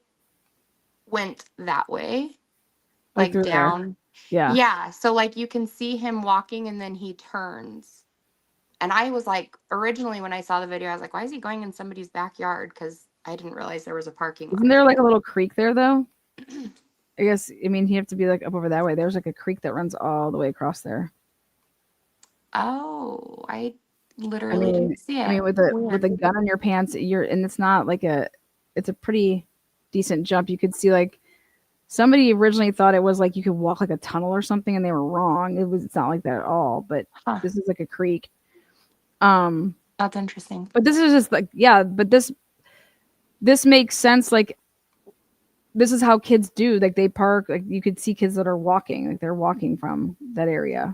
went that way, Like like through there. down. Yeah. Yeah. So like you can see him walking, and then he turns. And I was like, originally when I saw the video, I was like, why is he going in somebody's backyard? Because I didn't realize there was a parking lot Isn't there right like a little creek there though? I guess, I mean, you have to be like up over that way. There's like a creek that runs all the way across there. Oh, I I literally mean, didn't see I it. mean, with a gun in your pants, and it's not like it's a pretty decent jump. You could see like somebody originally thought it was like you could walk like a tunnel or something, and they were wrong. It's not like that at all. But Huh, this is like a creek. Um, that's interesting. but this is just like, yeah. But this makes sense. Like, this is how kids do. Like, they park. Like, you could see kids that are walking. Like, they're walking from that area.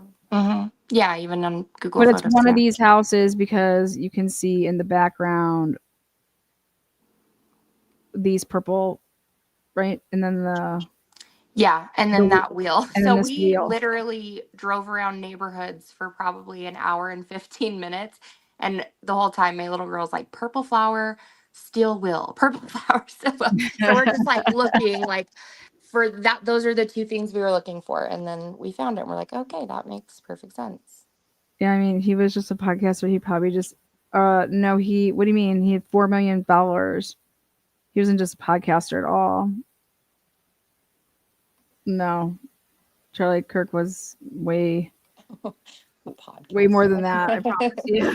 Yeah, even on Google But it's Photos. one of Yeah. these houses because you can see in the background these purple, right? And then Yeah, and then the that wheel. and then So this we wheel. literally drove around neighborhoods for probably an hour and 15 minutes. And the whole time, my little girl's like, purple flower, steel wheel, purple flower, steel wheel. So we're just like looking like for that. Those are the two things we were looking for. And then we found it. And we're like, okay, that makes perfect sense. Yeah, I mean, he was just a podcaster. He probably just no, what do you mean? He had 4 million followers. He wasn't just a podcaster at all. No. Charlie Kirk was way more than that, I promise you.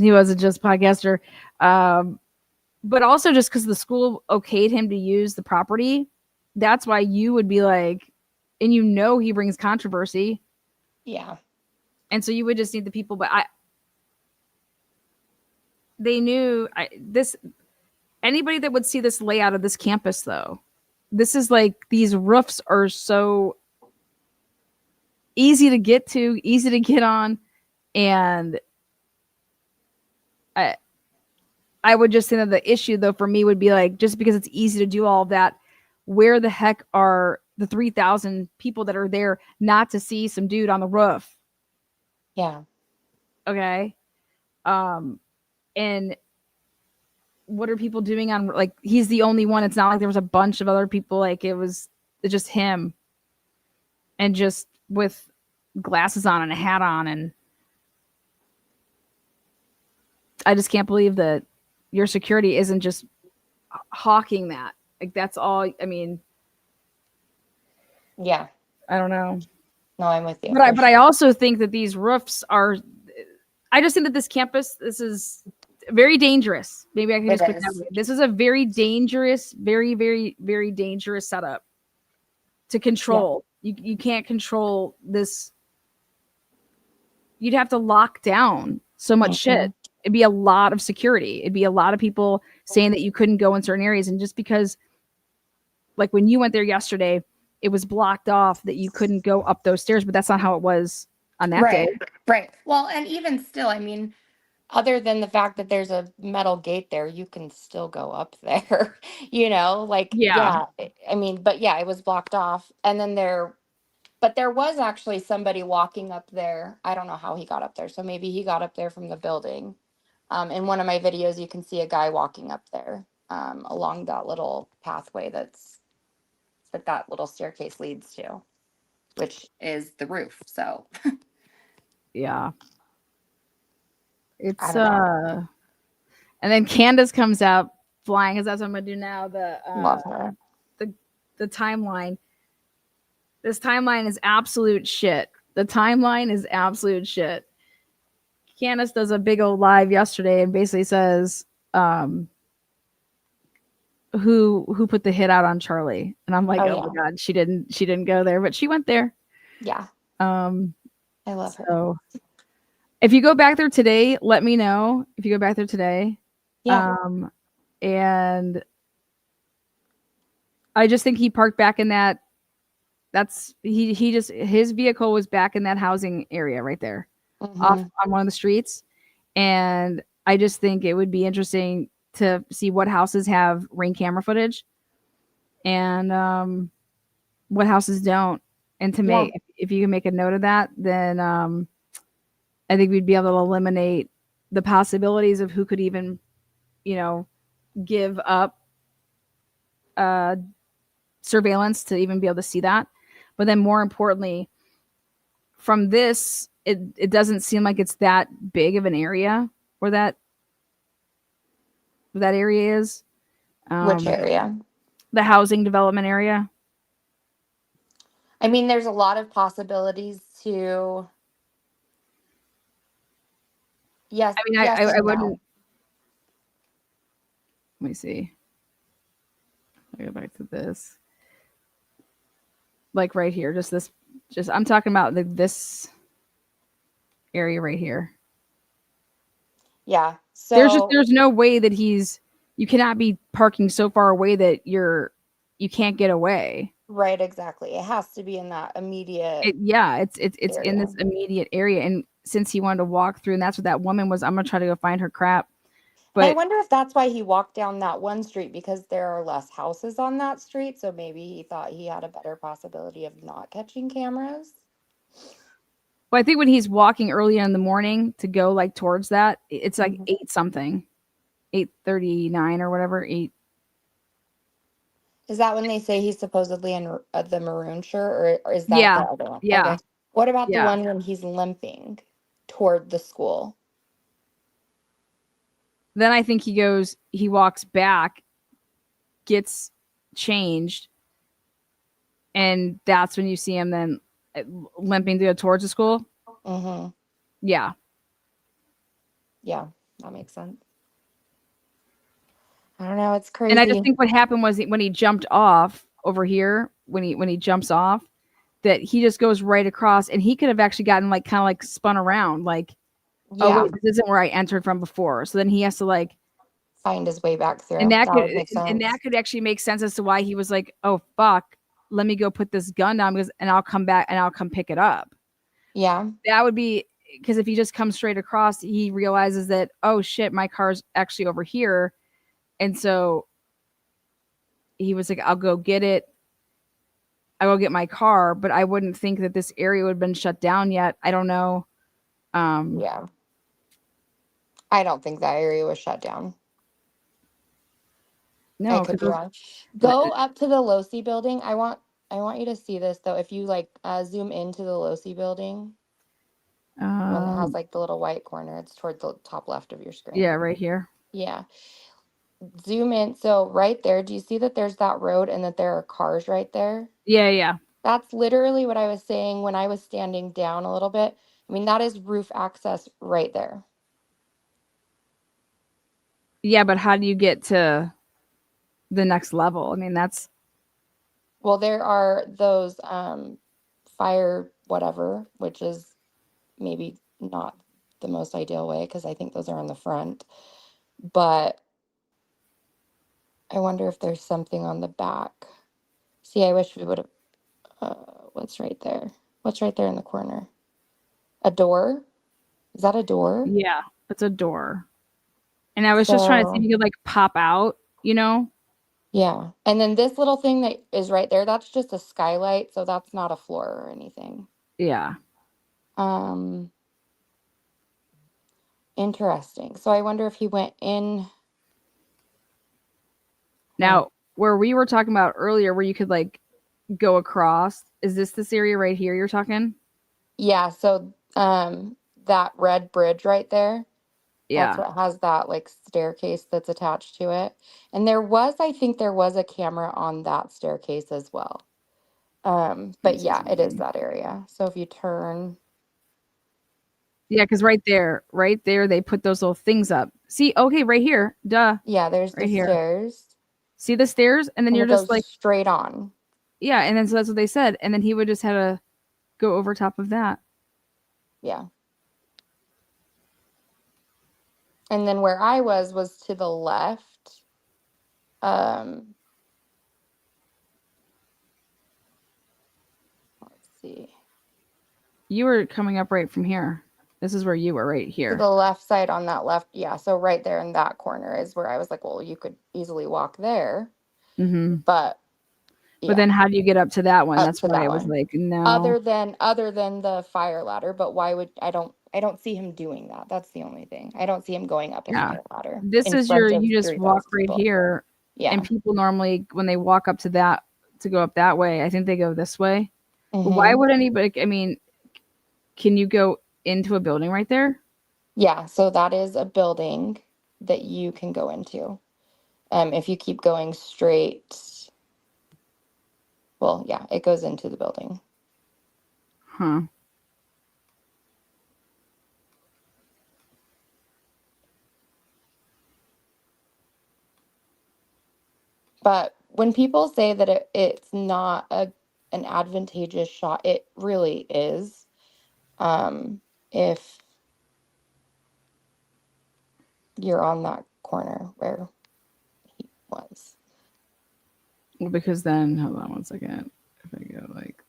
He wasn't just a podcaster. But also just because the school okayed him to use the property, that's why you would be like, and he brings controversy. Yeah. And so you would just need the people, but they knew anybody that would see this layout of this campus though, this is like, these roofs are so easy to get to, easy to get on. And I would just think that the issue though for me would be like, just because it's easy to do all of that, where the heck are the 3,000 people that are there not to see some dude on the roof? Yeah. Okay. And what are people doing on, like, he's the only one. It's not like there was a bunch of other people. Like, it's just him, and just with glasses on and a hat on. And I just can't believe that your security isn't just hawking that. Like, that's all. I mean, Yeah. I don't know. No, I'm with you. But I also think that these roofs are, I just think that this campus, this is very dangerous. Maybe I can just put it that way. This is a very dangerous, very, very, very dangerous setup to control. Yeah. You can't control this. You'd have to lock down so much shit. It'd be a lot of security. It'd be a lot of people saying that you couldn't go in certain areas. And just because, like, when you went there yesterday, it was blocked off that you couldn't go up those stairs, but that's not how it was on that day. Right. Well, and even still, I mean, other than the fact that there's a metal gate there, you can still go up there, like, yeah. I mean, but yeah, it was blocked off. And then there was actually somebody walking up there. I don't know how he got up there. So maybe he got up there from the building. In one of my videos, you can see a guy walking up there along that little pathway that little staircase leads to, which is the roof. So yeah. It's and then Candace comes out flying, because that's what I'm gonna do now. Love her. The timeline. This timeline is absolute shit. The timeline is absolute shit. Candace does a big old live yesterday and basically says, who put the hit out on Charlie? And I'm like, oh my God, she didn't go there, but she went there. Yeah. I love her. So if you go back there today, let me know if you go back there today. Yeah. And I just think he parked back in that. His vehicle was back in that housing area right there, off on one of the streets. And I just think it would be interesting to see what houses have Ring camera footage and what houses don't. And to Yeah. make, if you can make a note of that, then I think we'd be able to eliminate the possibilities of who could even, give up surveillance to even be able to see that. But then more importantly, from this, it doesn't seem like it's that big of an area where that area is. Which area? The housing development area. I mean, there's a lot of possibilities to. Yes, I mean, yes I and wouldn't. no. Let me see. Let me go back to this. Like right here, just I'm talking about this area right here. Yeah. There's So no way that you cannot be parking so far away that you can't get away. right, exactly. It has to be in that immediate It's in area. this immediate area, and since he wanted to walk through, and that's what that woman was. I'm gonna try to go find her crap, And I but wonder if that's why he walked down that one street because there are less houses on that street. So maybe he thought he had a better possibility of not catching cameras. I think when he's walking earlier in the morning to go like towards that, it's like Mhm. 8 something, 8:39 or whatever. 8. Is that when they say he's supposedly in the maroon shirt, or is that the Yeah, other one? yeah, Okay. What about the yeah. one when he's limping toward the school? Then I think he walks back, gets changed, and that's when you see him then limping to go towards the school. Mm-hmm. Yeah. Yeah, that makes sense. I don't know. It's And I just crazy. think what happened was when he jumped off over here, when he jumps off, that he just goes right across, and he could have actually gotten like kind of like spun around, like, oh Yeah, wait, this isn't where I entered from before. So then he has to like, find his way back and through. That would make sense. that could actually make sense as to why he was like, oh fuck, let me go put this gun down and I'll come back and I'll come pick it up. Yeah, That would be because if he just comes straight across, he realizes that, oh shit, my car's actually over here, and so he was like, I'll go get it. I will get my car, but I wouldn't think that this area would have been shut down yet. I don't know. yeah. I don't think that area was shut down. I No, could be because wrong. Go up to the Losi building. I want you to see this though. If you like zoom into the Losi building, the one that has like the little white corner, it's toward the top left of your screen. yeah, right here. Yeah. Zoom in. So right there, do you see that there's that road and that there are cars right there? Yeah, yeah, That's literally what I was saying when I was standing down a little bit. I mean, that is roof access right there. yeah. But how do you get to the next level? I mean, that's Well, there are those fire whatever, which is maybe not the most ideal way because I think those are on the front. But I wonder if there's something on the back. See, I wish we would have. What's right there? What's right there in the corner? A door? Is that a door? yeah, it's a door. And I was just trying to see if So, you could like pop out, you know? yeah. And then this little thing that is right there, that's just a skylight, so that's not a floor or anything. Yeah. Um, Interesting. So I wonder if he went in. Now, where we were talking about earlier, where you could like go across, is this area right here you're talking? Yeah, so that red bridge right there, that's Yeah. what has that like staircase that's attached to it. And I think there was a camera on that staircase as well. But yeah, it is that area. So if you turn, Yeah, because right there, they put those little things up. See, okay, right here, duh, yeah, there's the right here. stairs See the stairs, and then and you're it just goes like, straight on. yeah, and then so that's what they said, and then he would just have to go over top of that. Yeah. And then where I was to the left. Let's see. You were coming up right from here. This is where you were, right To here. the left side on that left, yeah. So right there in that corner is where I was like, well, you could easily walk there. Mm-hmm. But But then how do you get up to that one? Up That's to why that I was one. like, no. Other than the fire ladder, but why would I don't see him doing that. That's the only thing. I don't see him going up a Yeah. fire ladder This in is front of you just walk 3,000 right people. here. Yeah. And people normally, when they walk up to that, to go up that way, I think they go this way. But why Mhm. would anybody, I mean, can you go into a building right there? Yeah, so that is a building that you can go into. If you keep going straight, well, yeah, it goes into the building. Huh. But when people say that it's not an advantageous shot, it really is. If you're on that corner where he was. Well, because then, hold on one second. If I go like,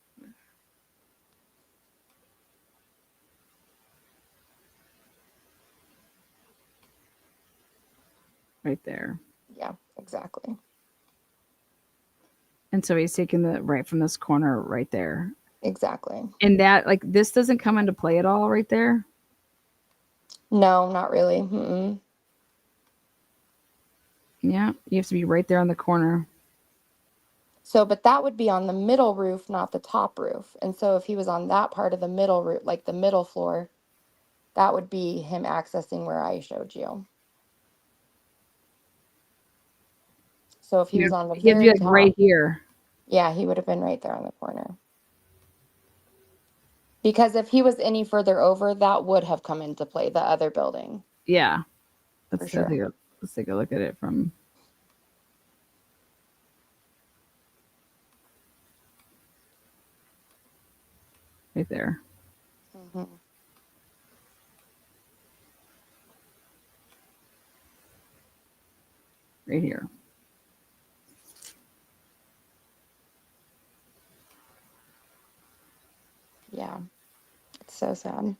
right there. Yeah, exactly. And so he's taking the right from this corner right there. Exactly. And that, like, this doesn't come into play at all right there. No, not really. Mm-mm. Yeah. You have to be right there on the corner. So, but that would be on the middle roof, not the top roof. And so if he was on that part of the middle roof, like the middle floor, that would be him accessing where I showed you. So if he was on the He'd be very like top, right here. yeah, he would have been right there on the corner. Because if he was any further over, that would have come into play, the other building. Yeah. For sure. Let's take a look at it from. Right there. Mm-hmm. Right here. Yeah, it's so sad.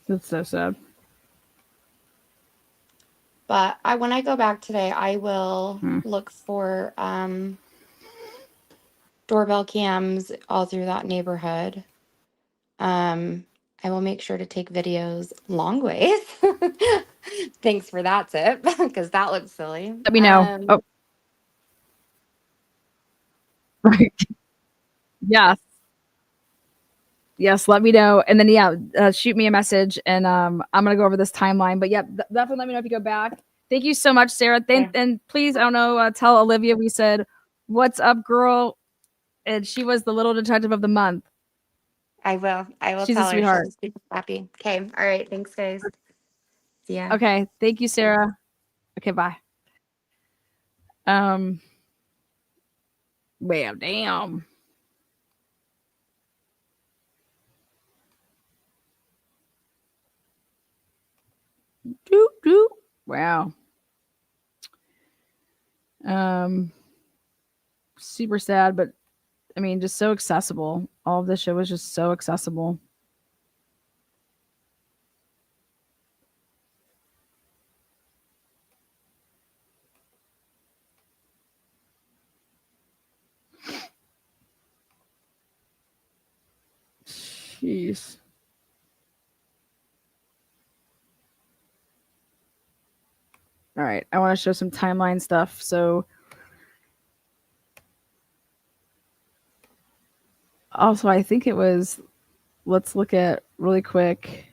That's so sad. But when I go back today, I will Hmm. look for doorbell cams all through that neighborhood. I will make sure to take videos long ways. Thanks for that tip, because that looks silly. Let me know. Oh, right. Yes. Yes, let me know. And then, yeah, shoot me a message and I'm going to go over this timeline. But yeah, definitely let me know if you go back. Thank you so much, Sarah. And please, I don't know, tell Olivia we said, "What's up, girl?" And she was the little detective of the month. I will. She's a Tell her. She'll sweetheart. just be happy. Okay. All right. Thanks, guys. See ya. Okay. Thank you, Sarah. Okay, bye. Um, well, damn. Doop, doop. Wow. Super sad, but I mean, just so accessible. All of this show was just so accessible. Jeez. All right, I want to show some timeline stuff. So, also, I think it was. Let's look at really quick.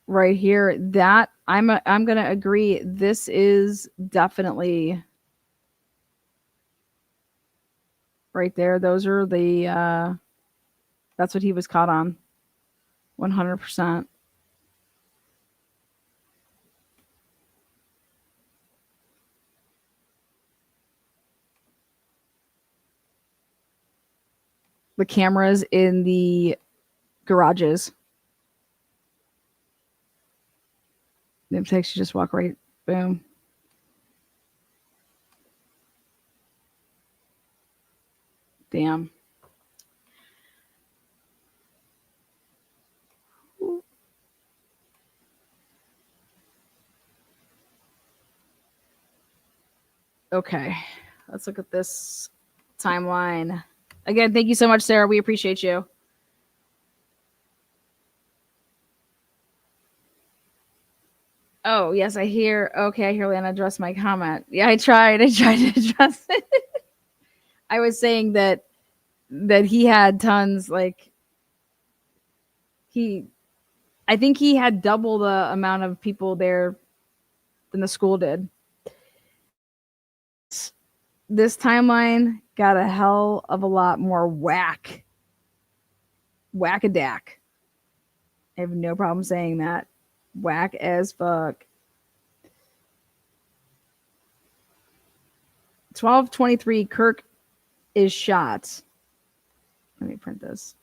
Right here, that I'm gonna agree. This is definitely right there. Those are the. That's what he was caught on. 100%. The cameras in the garages. It takes you just walk right, boom. Damn. Okay, let's look at this timeline. Again, thank you so much, Sarah. We appreciate you. Oh, yes, I hear. Okay, I hear Lana address my comment. Yeah, I tried. I tried to address it. I was saying that he had tons, like I think he had double the amount of people there than the school did. This timeline got a hell of a lot more whack-a-dack. I have no problem saying that. Whack as fuck. 12:23, Kirk is shot. Let me print this.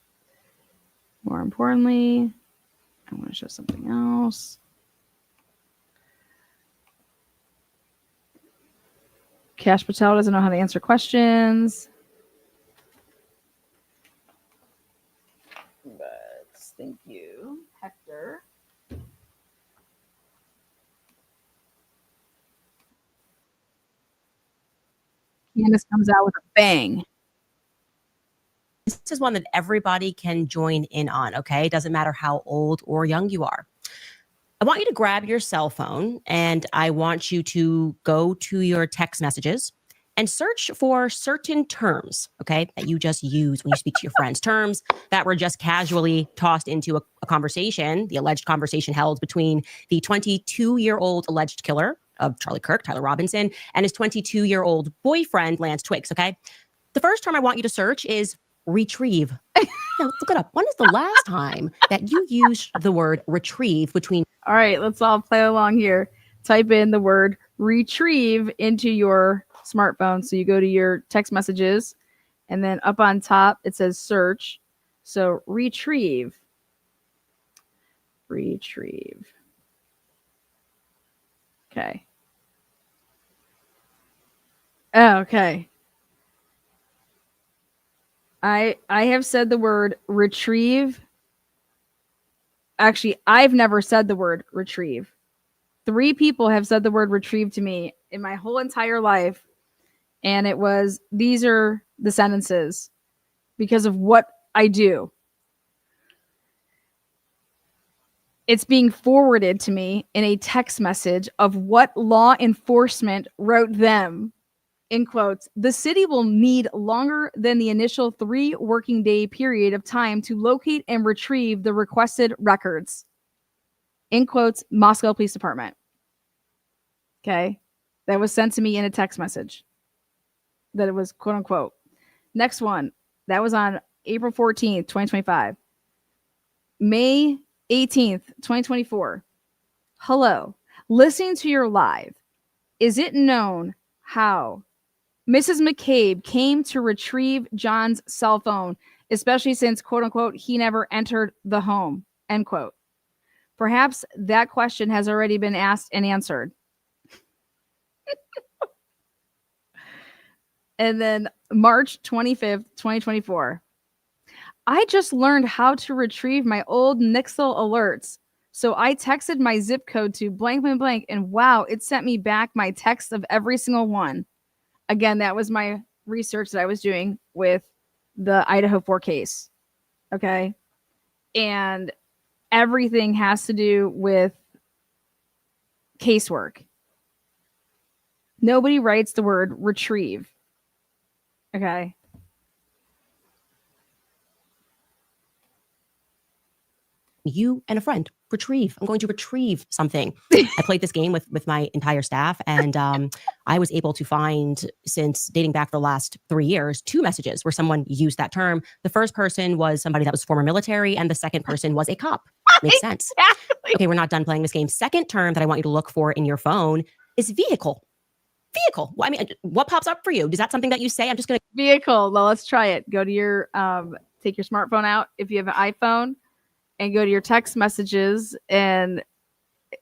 More importantly, I want to show something else. Cash Patel doesn't know how to answer questions. But thank you, Hector. Candace comes out with a bang. This is one that everybody can join in on, okay? It doesn't matter how old or young you are. I want you to grab your cell phone and I want you to go to your text messages and search for certain terms, okay, that you just use when you speak to your friends. Terms that were just casually tossed into a conversation, the alleged conversation held between the 22-year-old alleged killer of Charlie Kirk, Tyler Robinson, and his 22-year-old boyfriend, Lance Twiggs, okay? The first term I want you to search is retrieve. Now, look it up. When is the last time that you used the word retrieve between... All right, let's all play along here. Type in the word retrieve into your smartphone. So you go to your text messages, and then up on top, it says search. So retrieve. Retrieve. Okay. Oh, okay. I have said the word retrieve. Actually, I've never said the word retrieve. 3 people have said the word retrieve to me in my whole entire life. And it was, these are the sentences because of what I do. It's being forwarded to me in a text message of what law enforcement wrote them. In quotes, the city will need longer than the initial 3 working day period of time to locate and retrieve the requested records. In quotes, Moscow Police Department. Okay. That was sent to me in a text message. That it was quote unquote. Next one. That was on April 14th, 2025. May 18th, 2024. Hello. Listening to your live. Is it known how Mrs. McCabe came to retrieve John's cell phone, especially since, quote unquote, he never entered the home, end quote. Perhaps that question has already been asked and answered. And then March 25th, 2024. I just learned how to retrieve my old Nixle alerts. So I texted my zip code to blank, blank, blank, and wow, it sent me back my text of every single one. Again, that was my research that I was doing with the Idaho 4 case. Okay. And everything has to do with casework. Nobody writes the word retrieve. Okay. You and a friend retrieve. I'm going to retrieve something. I played this game with my entire staff, and I was able to find, since dating back the last 3 years, 2 messages where someone used that term. The first person was somebody that was former military, and the second person was a cop. Makes sense. Exactly. Okay, we're not done playing this game. Second term that I want you to look for in your phone is vehicle. Vehicle. Well, I mean, what pops up for you? Is that something that you say? I'm just going to... Vehicle. Well, let's try it. Go to your, take your smartphone out if you have an iPhone, and go to your text messages, and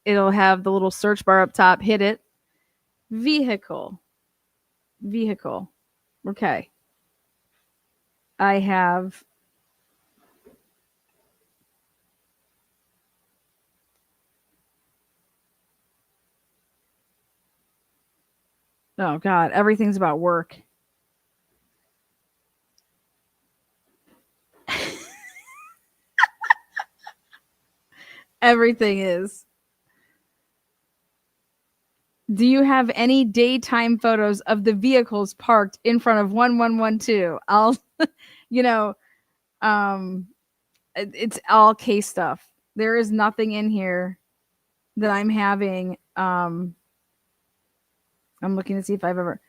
it'll have the little search bar up top. Hit it. Vehicle. Vehicle. Okay. I have Oh God, everything's about work. Everything is. Do you have any daytime photos of the vehicles parked in front of 1112? I'll, you know, um, it's all case stuff. There is nothing in here that I'm having. I'm looking to see if I've ever.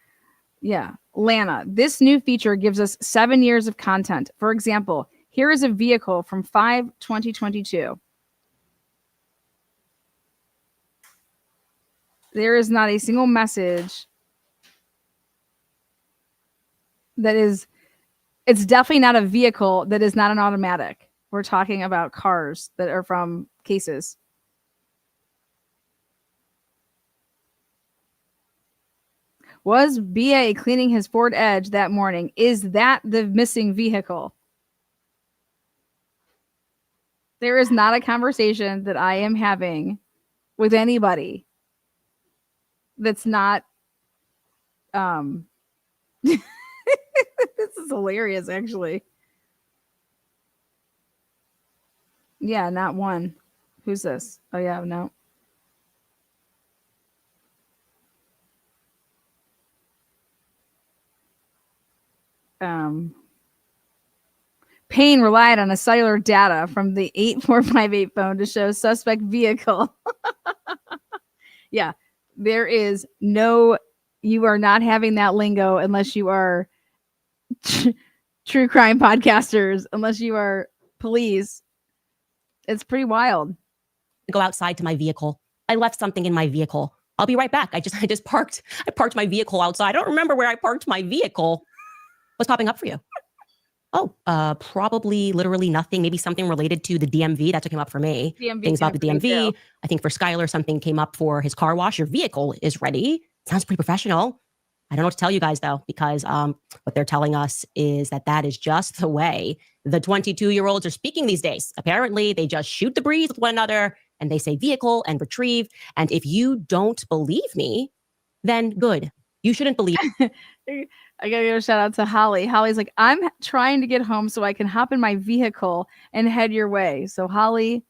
Yeah, Lana. This new feature gives us 7 years of content. For example, here is a vehicle from 5/2022. There is not a single message that is. It's definitely not a vehicle that is not an automatic. We're talking about cars that are from cases. Was BA cleaning his Ford Edge that morning? Is that the missing vehicle? There is not a conversation that I am having with anybody that's not this is hilarious actually. Yeah, not one. Who's this? Oh yeah, no. Payne relied on a cellular data from the 8458 phone to show suspect vehicle. Yeah, there is no, you are not having that lingo unless you are true crime podcasters, unless you are police. It's pretty wild. Go outside to my vehicle. I left something in my vehicle. I'll be right back. I just parked my vehicle outside. I don't remember where I parked my vehicle. What's popping up for you? Oh, probably literally nothing. Maybe something related to the DMV. That's what came up for me. DMV Things about the came up for me DMV. too. I think for Skylar, something came up for his car wash. Your vehicle is ready. Sounds pretty professional. I don't know what to tell you guys though, because what they're telling us is that is just the way the 22-year-olds are speaking these days. Apparently, they just shoot the breeze with one another and they say vehicle and retrieve. And if you don't believe me, then good. You shouldn't believe. I gotta give a shout out to Holly. Holly's like, I'm trying to get home so I can hop in my vehicle and head your way. So Holly,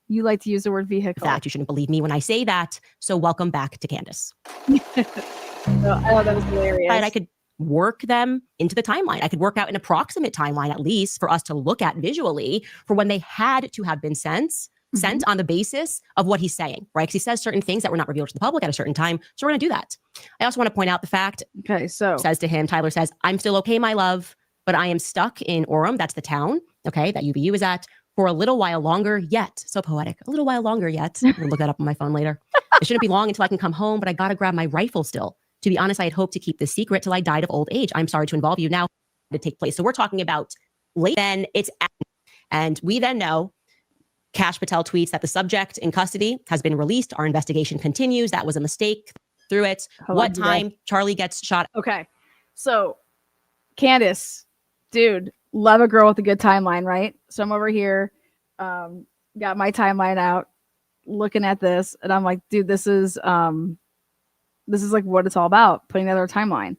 you like to use the word vehicle. That you shouldn't believe me when I say that. So welcome back to Candace. Oh, that was hilarious. But I could work them into the timeline. I could work out an approximate timeline, at least for us to look at visually for when they had to have been sent on the basis of what he's saying, right? Because he says certain things that were not revealed to the public at a certain time. So we're going to do that. I also want to point out the fact, okay, so says to him, Tyler says, I'm still okay, my love, but I am stuck in Orem. That's the town, okay, that UVU is at for a little while longer yet. So poetic. A little while longer yet. I'm going to look that up on my phone later. It shouldn't be long until I can come home, but I got to grab my rifle still. To be honest, I had hoped to keep this secret till I died of old age. I'm sorry to involve you now to take place. So we're talking about late. Then it's, and we then know Kash Patel tweets that the subject in custody has been released. Our investigation continues. That was a mistake. Through it. What time Charlie gets shot? Okay. So Candace, dude, love a girl with a good timeline, right? So I'm over here, got my timeline out, looking at this, and I'm like, dude, this is like what it's all about, putting together a timeline.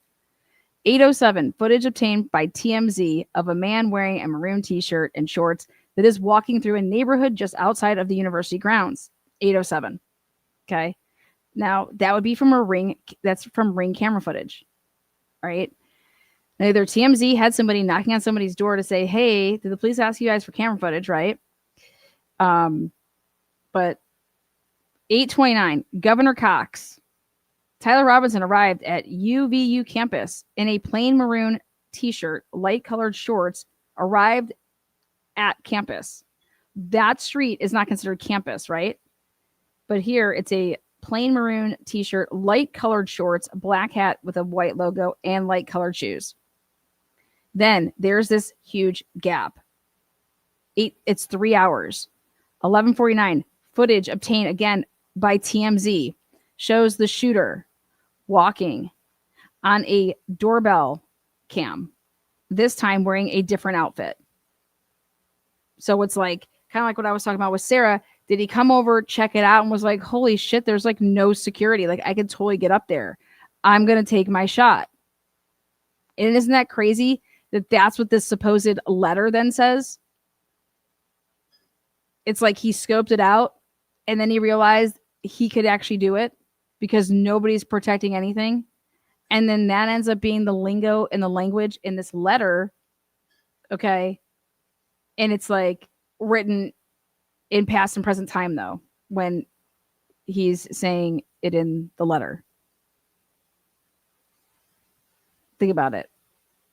8:07, footage obtained by TMZ of a man wearing a maroon t-shirt and shorts that is walking through a neighborhood just outside of the university grounds. 8:07. Okay. Now that would be from a Ring. That's from Ring camera footage. All right. Now, either TMZ had somebody knocking on somebody's door to say, hey, did the police ask you guys for camera footage? Right. But 8:29, Governor Cox, Tyler Robinson arrived at UVU campus in a plain maroon t-shirt, light colored shorts, arrived at campus. That street is not considered campus, right? But here it's a plain maroon t-shirt, light colored shorts, black hat with a white logo, and light colored shoes. Then there's this huge gap. It's 3 hours. 11:49, footage obtained again by TMZ shows the shooter walking on a doorbell cam, this time wearing a different outfit. So it's like kind of like what I was talking about with Sara. Did he come over, check it out, and was like, holy shit, there's like no security. Like I could totally get up there. I'm going to take my shot. And isn't that crazy that that's what this supposed letter then says? It's like he scoped it out and then he realized he could actually do it because nobody's protecting anything. And then that ends up being the lingo and the language in this letter. Okay. And it's like written in past and present time, though, when he's saying it in the letter. Think about it.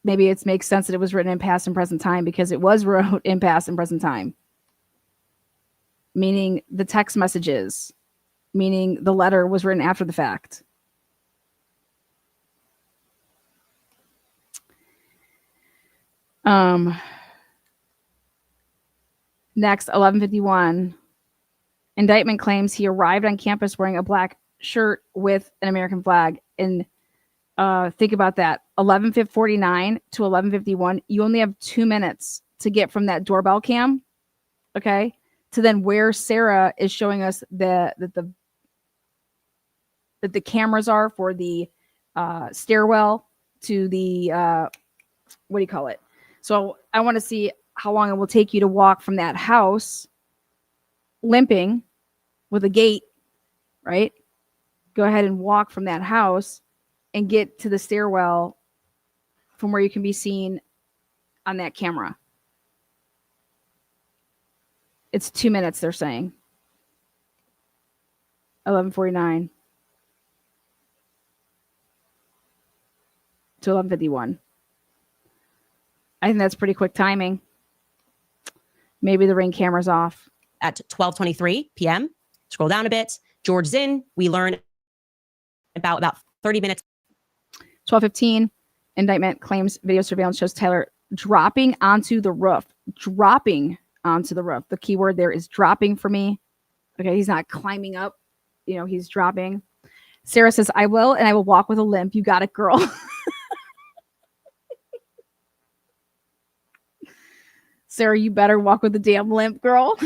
Maybe it makes sense that it was written in past and present time because it was wrote in past and present time. Meaning the text messages, meaning the letter was written after the fact. Next, 1151. Indictment claims he arrived on campus wearing a black shirt with an American flag. And think about that. 11:49 to 11:51. You only have 2 minutes to get from that doorbell cam, okay, to then where Sara is showing us that the cameras are for the stairwell to the what do you call it? So I want to see how long it will take you to walk from that house, limping with a gait, right? Go ahead and walk from that house and get to the stairwell from where you can be seen on that camera. It's 2 minutes, they're saying. 11:49 to 11:51. I think that's pretty quick timing. Maybe the Ring camera's off. At 12:23 p.m., scroll down a bit. George Zinn, we learn about 30 minutes. 12:15, indictment claims video surveillance shows Tyler dropping onto the roof. Dropping onto the roof. The key word there is dropping for me. Okay, he's not climbing up. He's dropping. Sara says, I will, and I will walk with a limp. You got it, girl. Sara, you better walk with a damn limp, girl.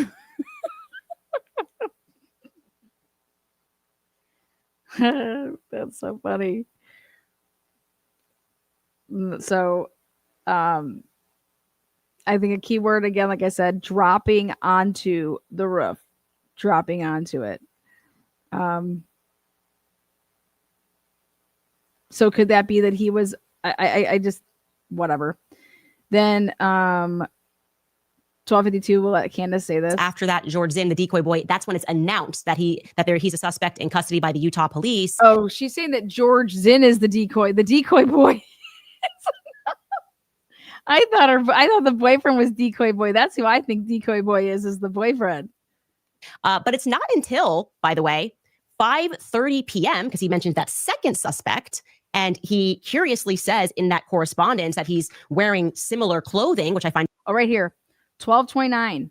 That's so funny. So, I think a key word again, like I said, dropping onto the roof, dropping onto it. So could that be that he was? I just whatever. Then 12:52. We'll let Candace say this. After that, George Zinn, the decoy boy, that's when it's announced that he's a suspect in custody by the Utah police. Oh, she's saying that George Zinn is the decoy boy. I thought the boyfriend was decoy boy. That's who I think decoy boy is the boyfriend. But it's not until, by the way, 5:30 p.m., because he mentions that second suspect, and he curiously says in that correspondence that he's wearing similar clothing, which I find. Oh, right here. 12:29.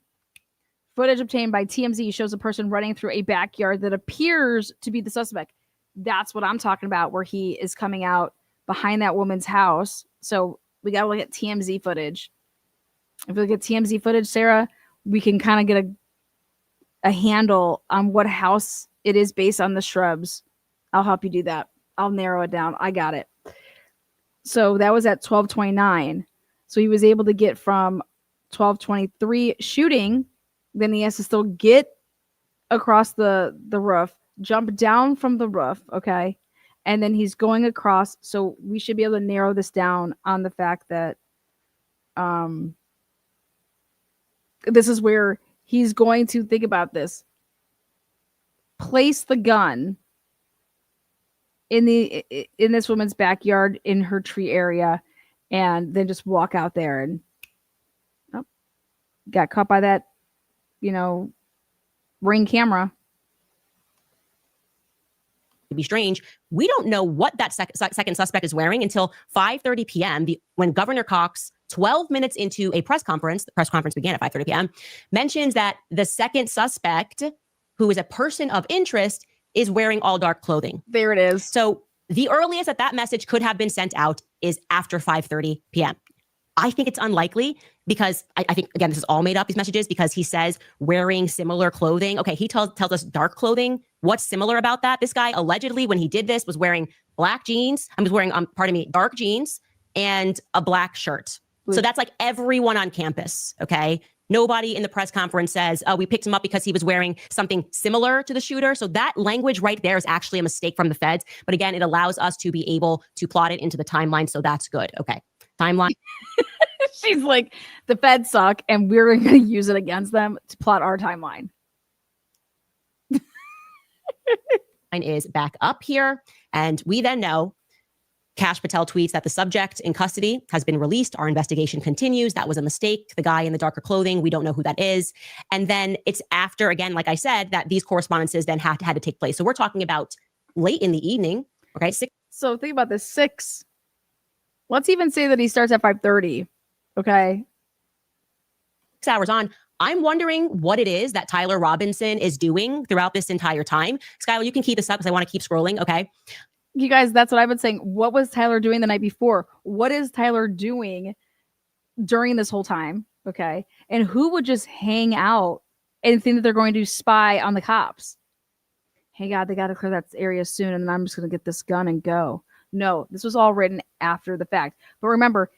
Footage obtained by TMZ shows a person running through a backyard that appears to be the suspect. That's what I'm talking about, where he is coming out behind that woman's house. So we got to look at TMZ footage. If we look at TMZ footage, Sara, we can kind of get a handle on what house it is based on the shrubs. I'll help you do that. I'll narrow it down. I got it. So that was at 12:29. So he was able to get from 12:23 shooting. Then he has to still get across the roof, jump down from the roof. Okay. And then he's going across. So we should be able to narrow this down on the fact that this is where he's going to think about this. Place the gun in this woman's backyard in her tree area, and then just walk out there and got caught by that, Ring camera. To be strange. We don't know what that second suspect is wearing until 5:30 p.m. When Governor Cox, 12 minutes into a press conference, the press conference began at 5:30 p.m., mentions that the second suspect, who is a person of interest, is wearing all dark clothing. There it is. So the earliest that message could have been sent out is after 5:30 p.m. I think it's unlikely because I think, again, this is all made up, these messages, because he says wearing similar clothing. Okay, he tells us dark clothing. What's similar about that? This guy allegedly, when he did this, was wearing black jeans. I was wearing, pardon me, dark jeans and a black shirt. So that's like everyone on campus, okay? Nobody in the press conference says, we picked him up because he was wearing something similar to the shooter. So that language right there is actually a mistake from the feds. But again, it allows us to be able to plot it into the timeline. So that's good. Okay. Timeline. She's like, the feds suck and we're going to use it against them to plot our timeline. Is back up here. And we then know Kash Patel tweets that the subject in custody has been released. Our investigation continues. That was a mistake. The guy in the darker clothing, we don't know who that is. And then it's after, again, like I said, that these correspondences then had to take place. So we're talking about late in the evening. Okay. So think about this. 6. Let's even say that he starts at 5:30. Okay. 6 hours on. I'm wondering what it is that Tyler Robinson is doing throughout this entire time. Skylar, you can keep this up because I want to keep scrolling. Okay. You guys, that's what I've been saying. What was Tyler doing the night before? What is Tyler doing during this whole time? Okay. And who would just hang out and think that they're going to spy on the cops? Hey, God, they got to clear that area soon. And then I'm just going to get this gun and go. No, this was all written after the fact. But remember,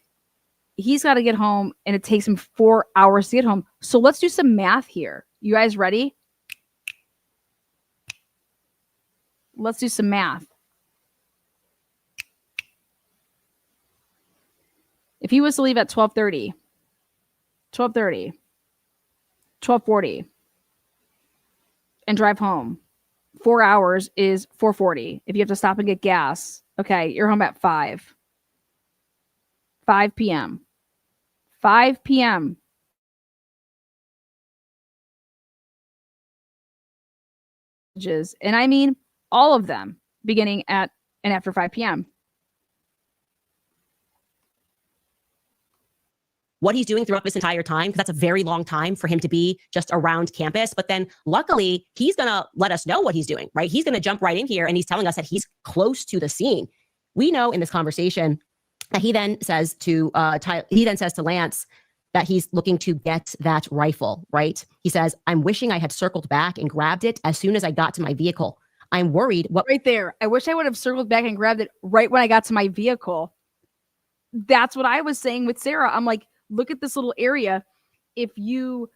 he's got to get home and it takes him 4 hours to get home. So let's do some math here. You guys ready? Let's do some math. If he was to leave at 12:30, 12:40, and drive home, 4 hours is 4:40. If you have to stop and get gas, okay, you're home at 5 p.m. 5 p.m. And I mean all of them beginning at and after 5 p.m. What he's doing throughout this entire time, because that's a very long time for him to be just around campus. But then luckily, he's going to let us know what he's doing, right? He's going to jump right in here and he's telling us that he's close to the scene. We know in this conversation that he then says to Lance that he's looking to get that rifle, right? He says, I'm wishing I had circled back and grabbed it as soon as I got to my vehicle. I'm worried. What right there. I wish I would have circled back and grabbed it right when I got to my vehicle. That's what I was saying with Sara. I'm like, look at this little area. If you,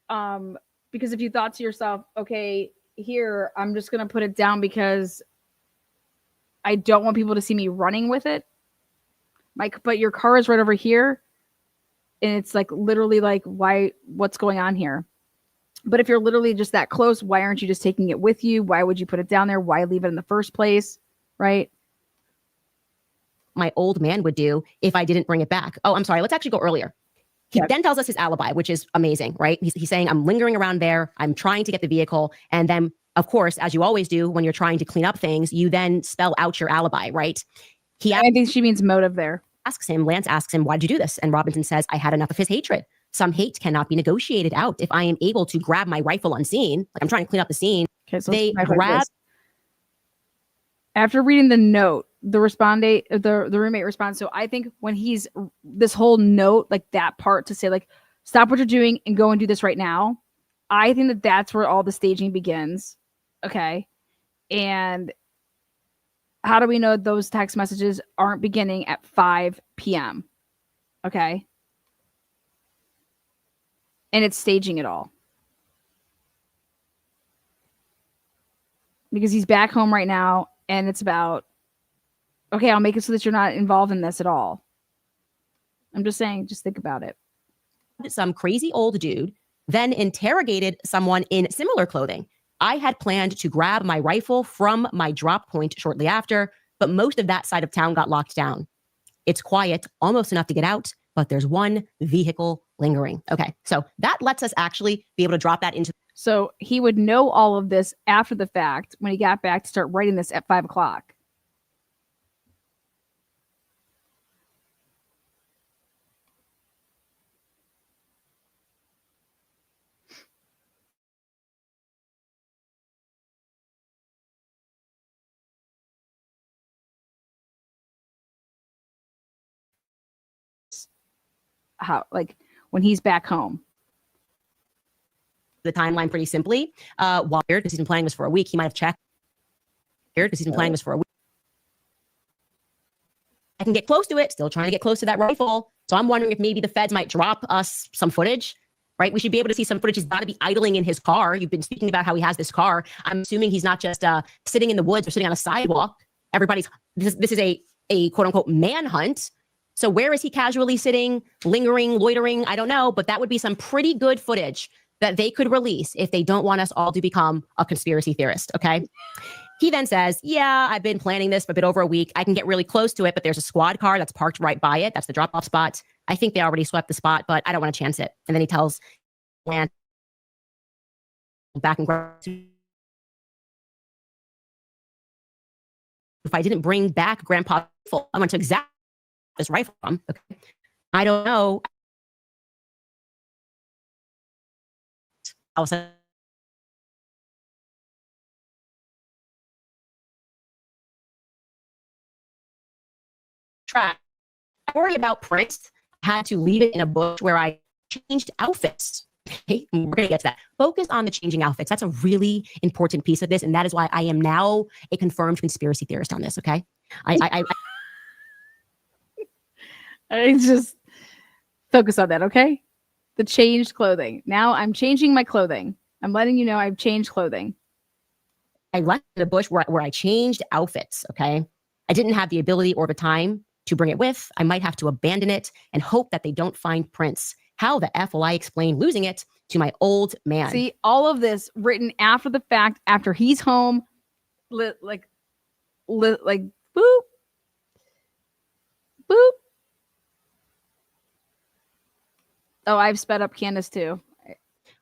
because if you thought to yourself, okay, here, I'm just going to put it down because I don't want people to see me running with it. But your car is right over here. And it's like, literally like, what's going on here? But if you're literally just that close, why aren't you just taking it with you? Why would you put it down there? Why leave it in the first place? Right? My old man would do if I didn't bring it back. Oh, I'm sorry. Let's actually go earlier. He then tells us his alibi, which is amazing, right? He's saying, I'm lingering around there. I'm trying to get the vehicle. And then, of course, as you always do when you're trying to clean up things, you then spell out your alibi, right? I think she means motive there. Lance asks him, why'd you do this? And Robinson says, I had enough of his hatred. Some hate cannot be negotiated out. If I am able to grab my rifle unseen, like I'm trying to clean up the scene, okay, so they grab. After reading the note, the roommate responds. So I think when he's this whole note, like that part to say like, stop what you're doing and go and do this right now. I think that that's where all the staging begins. Okay. And how do we know those text messages aren't beginning at 5 p.m.? Okay. And it's staging it all. Because he's back home right now and it's about, okay, I'll make it so that you're not involved in this at all. I'm just saying, just think about it. Some crazy old dude then interrogated someone in similar clothing. I had planned to grab my rifle from my drop point shortly after, but most of that side of town got locked down. It's quiet, almost enough to get out, but there's one vehicle lingering. Okay, so that lets us actually be able to drop that into. So he would know all of this after the fact when he got back to start writing this at 5 o'clock. How, like, when he's back home. The timeline pretty simply. While because he's been planning this for a week, he might have checked. Because he's been planning this for a week. I can get close to it, still trying to get close to that rifle. So I'm wondering if maybe the feds might drop us some footage, right? We should be able to see some footage. He's got to be idling in his car. You've been speaking about how he has this car. I'm assuming he's not just sitting in the woods or sitting on a sidewalk. This is a quote unquote manhunt. So where is he casually sitting, lingering, loitering? I don't know, but that would be some pretty good footage that they could release if they don't want us all to become a conspiracy theorist, okay? He then says, yeah, I've been planning this for a bit over a week. I can get really close to it, but there's a squad car that's parked right by it. That's the drop-off spot. I think they already swept the spot, but I don't want to chance it. And then he tells Lance back and grab. If I didn't bring back Grandpa's rifle, I'm going to exact this rifle from. Okay. I don't know. I was track. I worry about Prince. I had to leave it in a bush where I changed outfits. Okay, we're going to get to that. Focus on the changing outfits. That's a really important piece of this. And that is why I am now a confirmed conspiracy theorist on this. Okay. I just focus on that, okay? The changed clothing. Now I'm changing my clothing. I'm letting you know I've changed clothing. I left the bush where I changed outfits. Okay. I didn't have the ability or the time to bring it with. I might have to abandon it and hope that they don't find Prince. How the F will I explain losing it to my old man? See, all of this written after the fact, after he's home, like boop, boop. Oh, I've sped up Candace too.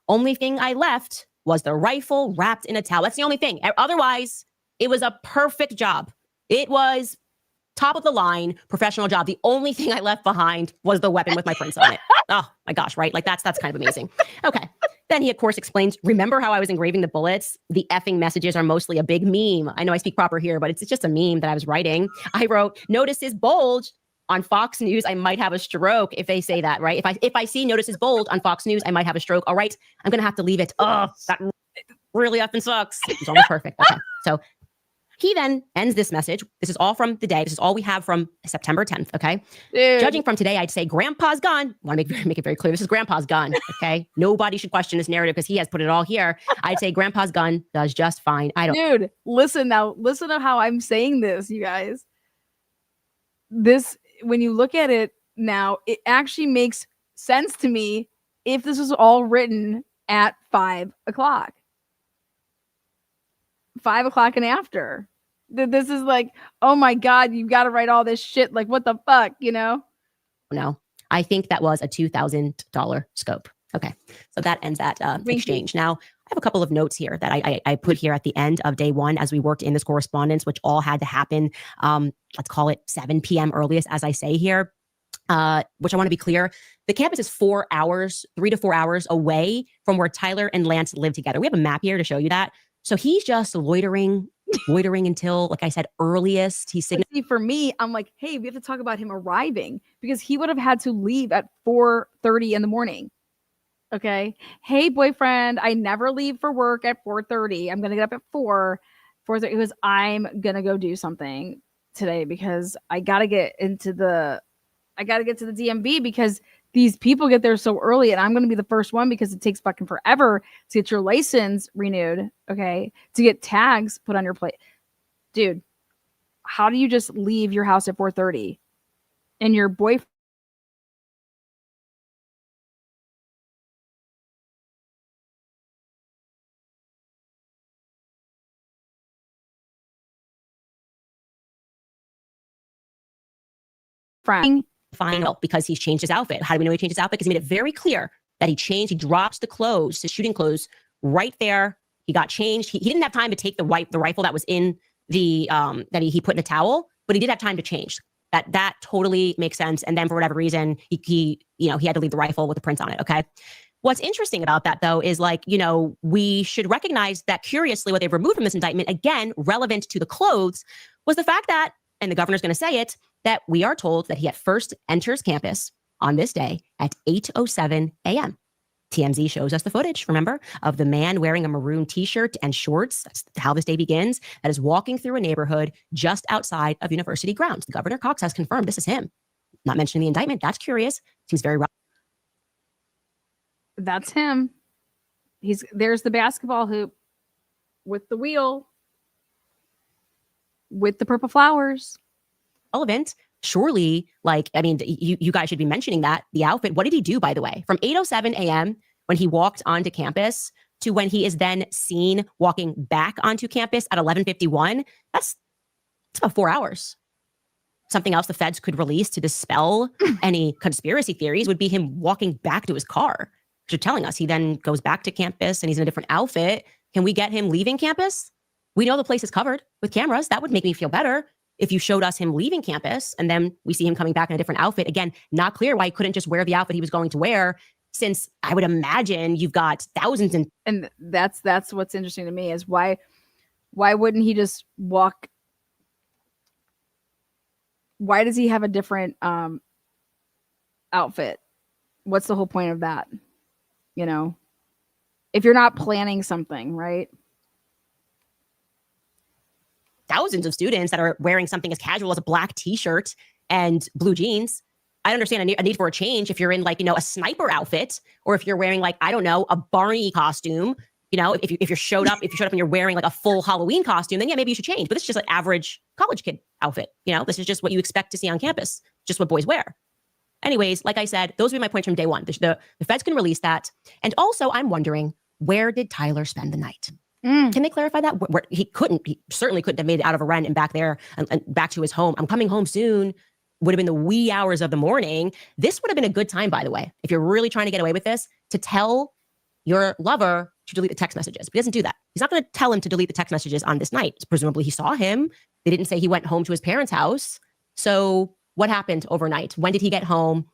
Only thing I left was the rifle wrapped in a towel. That's the only thing. Otherwise, it was a perfect job. It was top of the line, professional job. The only thing I left behind was the weapon with my prints on it. Oh my gosh, right? Like that's kind of amazing. Okay. Then he, of course, explains, remember how I was engraving the bullets? The effing messages are mostly a big meme. I know I speak proper here, but it's just a meme that I was writing. I wrote, notice his bulge on Fox News. I might have a stroke if they say that, right? If I see notice his bulge on Fox News, I might have a stroke. All right. I'm going to have to leave it. Oh, that really effing sucks. It's almost perfect. Okay. So he then ends this message. This is all from the day. This is all we have from September 10th. Okay. Dude. Judging from today, I'd say Grandpa's gone. I want to make it very clear. This is Grandpa's gun. Okay. Nobody should question this narrative because he has put it all here. I'd say Grandpa's gun does just fine. Dude, listen now. Listen to how I'm saying this, you guys. This, when you look at it now, it actually makes sense to me if this was all written at 5 o'clock. 5 o'clock and after. This is like, oh my God, you got to write all this shit. Like, what the fuck, you know? No, I think that was a $2,000 scope. Okay. So that ends that exchange. Now, I have a couple of notes here that I put here at the end of day one as we worked in this correspondence, which all had to happen. Let's call it 7 p.m. earliest, as I say here, which I want to be clear. The campus is 4 hours, 3 to 4 hours away from where Tyler and Lance live together. We have a map here to show you that. So he's just loitering until, like I said, earliest. He's See, for me, I'm like, hey, we have to talk about him arriving because he would have had to leave at 4:30 in the morning. Okay. Hey, boyfriend, I never leave for work at 4:30. I'm going to get up at 4:30 because I'm going to go do something today because I got to get to the DMV because these people get there so early and I'm going to be the first one because it takes fucking forever to get your license renewed. Okay. To get tags put on your plate. Dude, how do you just leave your house at 4:30 and your boyfriend final because he's changed his outfit. How do we know he changed his outfit? Because he made it very clear that he dropped the clothes, his shooting clothes right there. He got changed. He didn't have time to take the rifle that was in the, that he put in a towel, but he did have time to change. That totally makes sense. And then for whatever reason, he had to leave the rifle with the prints on it. Okay. What's interesting about that though, is we should recognize that curiously what they've removed from this indictment, again, relevant to the clothes, was the fact that, and the governor's going to say it, that we are told that he at first enters campus on this day at 8:07 a.m. TMZ shows us the footage, remember, of the man wearing a maroon t-shirt and shorts. That's how this day begins. That is walking through a neighborhood just outside of university grounds. The Governor Cox has confirmed this is him. Not mentioning the indictment. That's curious. Seems very rough. That's him. There's the basketball hoop with the wheel with the purple flowers. Relevant. Surely, like, I mean, you guys should be mentioning that. The outfit. What did he do, by the way? From 8:07 a.m. when he walked onto campus to when he is then seen walking back onto campus at 11:51. That's about 4 hours. Something else the feds could release to dispel any conspiracy theories would be him walking back to his car. You're telling us he then goes back to campus and he's in a different outfit. Can we get him leaving campus? We know the place is covered with cameras. That would make me feel better if you showed us him leaving campus and then we see him coming back in a different outfit. Again, not clear why he couldn't just wear the outfit he was going to wear, since I would imagine you've got thousands and that's what's interesting to me is why wouldn't he just walk? Why does he have a different outfit? What's the whole point of that? You know, if you're not planning something, right? Thousands of students that are wearing something as casual as a black t-shirt and blue jeans. I understand a need for a change if you're in, like, you know, a sniper outfit, or if you're wearing, like, I don't know, a Barney costume. You know, if you showed up and you're wearing like a full Halloween costume, then yeah, maybe you should change. But this is just an average college kid outfit. You know, this is just what you expect to see on campus, just what boys wear. Anyways, like I said, those would be my points from day one. The feds can release that. And also, I'm wondering, where did Tyler spend the night? Can they clarify that? Where he certainly couldn't have made it out of a rent and back there and back to his home. I'm coming home soon. Would have been the wee hours of the morning. This would have been a good time, by the way, if you're really trying to get away with this, to tell your lover to delete the text messages. But he doesn't do that. He's not going to tell him to delete the text messages on this night. Presumably he saw him. They didn't say he went home to his parents' house. So what happened overnight? When did he get home?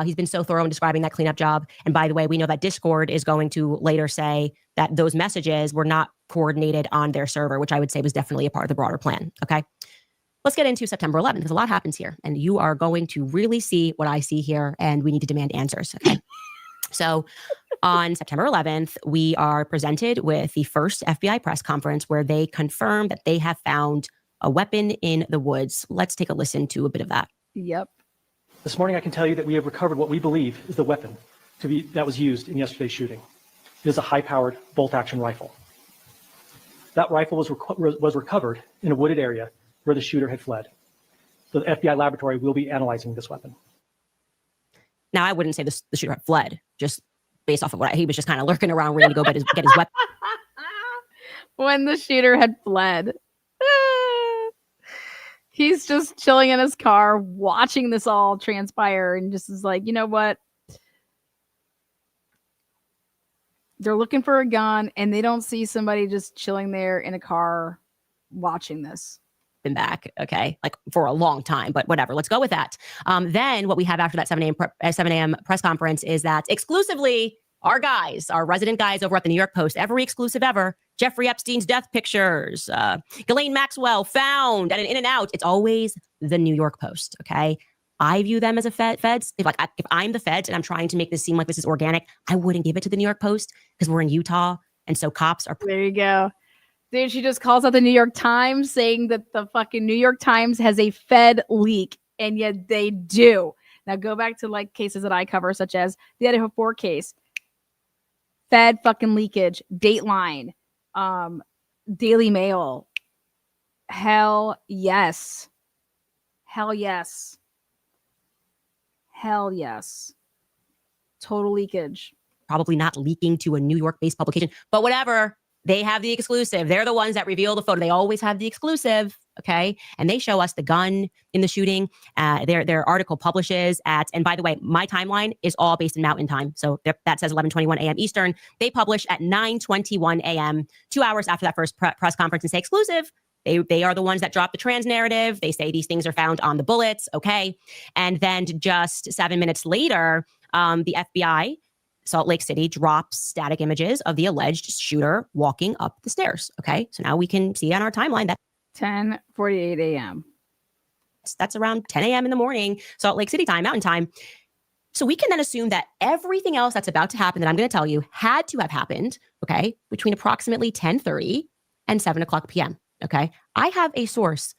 He's been so thorough in describing that cleanup job. And by the way, we know that Discord is going to later say that those messages were not coordinated on their server, which I would say was definitely a part of the broader plan. Okay. Let's get into September 11th, because a lot happens here and you are going to really see what I see here, and we need to demand answers. Okay. So on September 11th, we are presented with the first FBI press conference where they confirm that they have found a weapon in the woods. Let's take a listen to a bit of that. Yep. This morning, I can tell you that we have recovered what we believe is the weapon that was used in yesterday's shooting. It is a high-powered bolt-action rifle. That rifle was recovered in a wooded area where the shooter had fled. So the FBI laboratory will be analyzing this weapon. Now, I wouldn't say the shooter had fled, just based off of what he was just kind of lurking around, ready to go get his weapon. When the shooter had fled. He's just chilling in his car, watching this all transpire, and just is like, you know what? They're looking for a gun, and they don't see somebody just chilling there in a car watching this. Been back, okay, like for a long time, but whatever. Let's go with that. Then what we have after that 7 a.m. press conference is that exclusively our resident guys over at the New York Post, every exclusive ever, Jeffrey Epstein's death pictures, Ghislaine Maxwell found at an In-N-Out. It's always the New York Post, okay? I view them as a feds. If I'm the feds and I'm trying to make this seem like this is organic, I wouldn't give it to the New York Post because we're in Utah. And so cops are... There you go. Dude, she just calls out the New York Times saying that the fucking New York Times has a Fed leak, and yet they do. Now go back to like cases that I cover, such as the Idaho 4 case. Fed fucking leakage, Dateline, Daily Mail. Hell yes. Hell yes. Hell yes. Total leakage. Probably not leaking to a New York-based publication, but whatever. They have the exclusive. They're the ones that reveal the photo. They always have the exclusive, okay? And they show us the gun in the shooting. Their article publishes at, and by the way, my timeline is all based in Mountain Time. So that says 11:21 a.m. Eastern. They publish at 9:21 a.m., 2 hours after that first press conference, and say exclusive. They are the ones that drop the trans narrative. They say these things are found on the bullets, okay? And then just 7 minutes later, the FBI, Salt Lake City, drops static images of the alleged shooter walking up the stairs. Okay, so now we can see on our timeline that 10:48 a.m. That's around 10 a.m. in the morning, Salt Lake City time, Mountain Time. So we can then assume that everything else that's about to happen that I'm going to tell you had to have happened, okay, between approximately 10:30 and 7:00 p.m., okay? I have a source,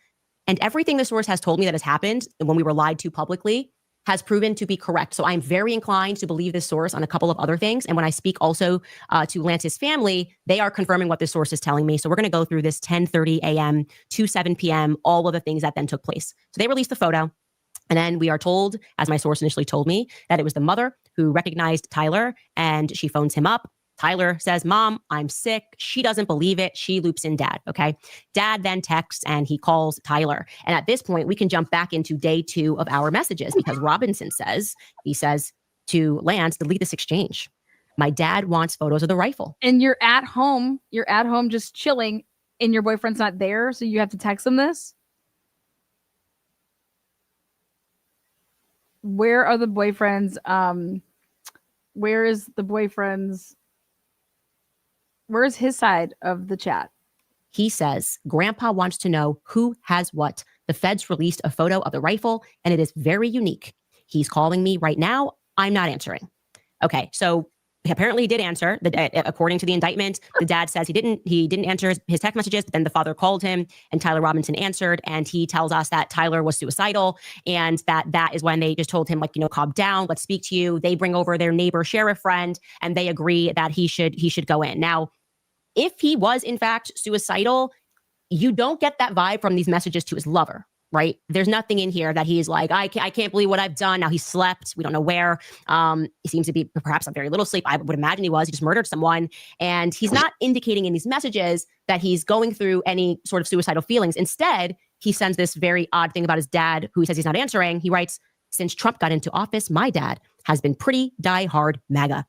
and everything the source has told me that has happened when we were lied to publicly has proven to be correct. So I'm very inclined to believe this source on a couple of other things. And when I speak also to Lance's family, they are confirming what this source is telling me. So we're going to go through this 10:30 a.m. to 7 p.m., all of the things that then took place. So they released the photo. And then we are told, as my source initially told me, that it was the mother who recognized Tyler and she phones him up. Tyler says, Mom, I'm sick. She doesn't believe it. She loops in Dad. Okay. Dad then texts and he calls Tyler. And at this point, we can jump back into day 2 of our messages because Robinson says, he says to Lance, delete this exchange. My dad wants photos of the rifle. And you're at home just chilling and your boyfriend's not there. So you have to text him this. Where are the boyfriends? Where is the boyfriend's? Where's his side of the chat? He says, Grandpa wants to know who has what. The feds released a photo of the rifle and it is very unique. He's calling me right now. I'm not answering. Okay, so apparently he did answer. According to the indictment, the dad says he didn't answer his text messages, but then the father called him and Tyler Robinson answered. And he tells us that Tyler was suicidal and that is when they just told him, like, calm down, let's speak to you. They bring over their neighbor sheriff friend and they agree that he should go in. Now, if he was in fact suicidal, you don't get that vibe from these messages to his lover, right? There's nothing in here that he's like, I can't believe what I've done. Now he slept. We don't know where. He seems to be perhaps on very little sleep. I would imagine he was. He just murdered someone. And he's not indicating in these messages that he's going through any sort of suicidal feelings. Instead, he sends this very odd thing about his dad, who he says he's not answering. He writes, since Trump got into office, my dad has been pretty diehard MAGA.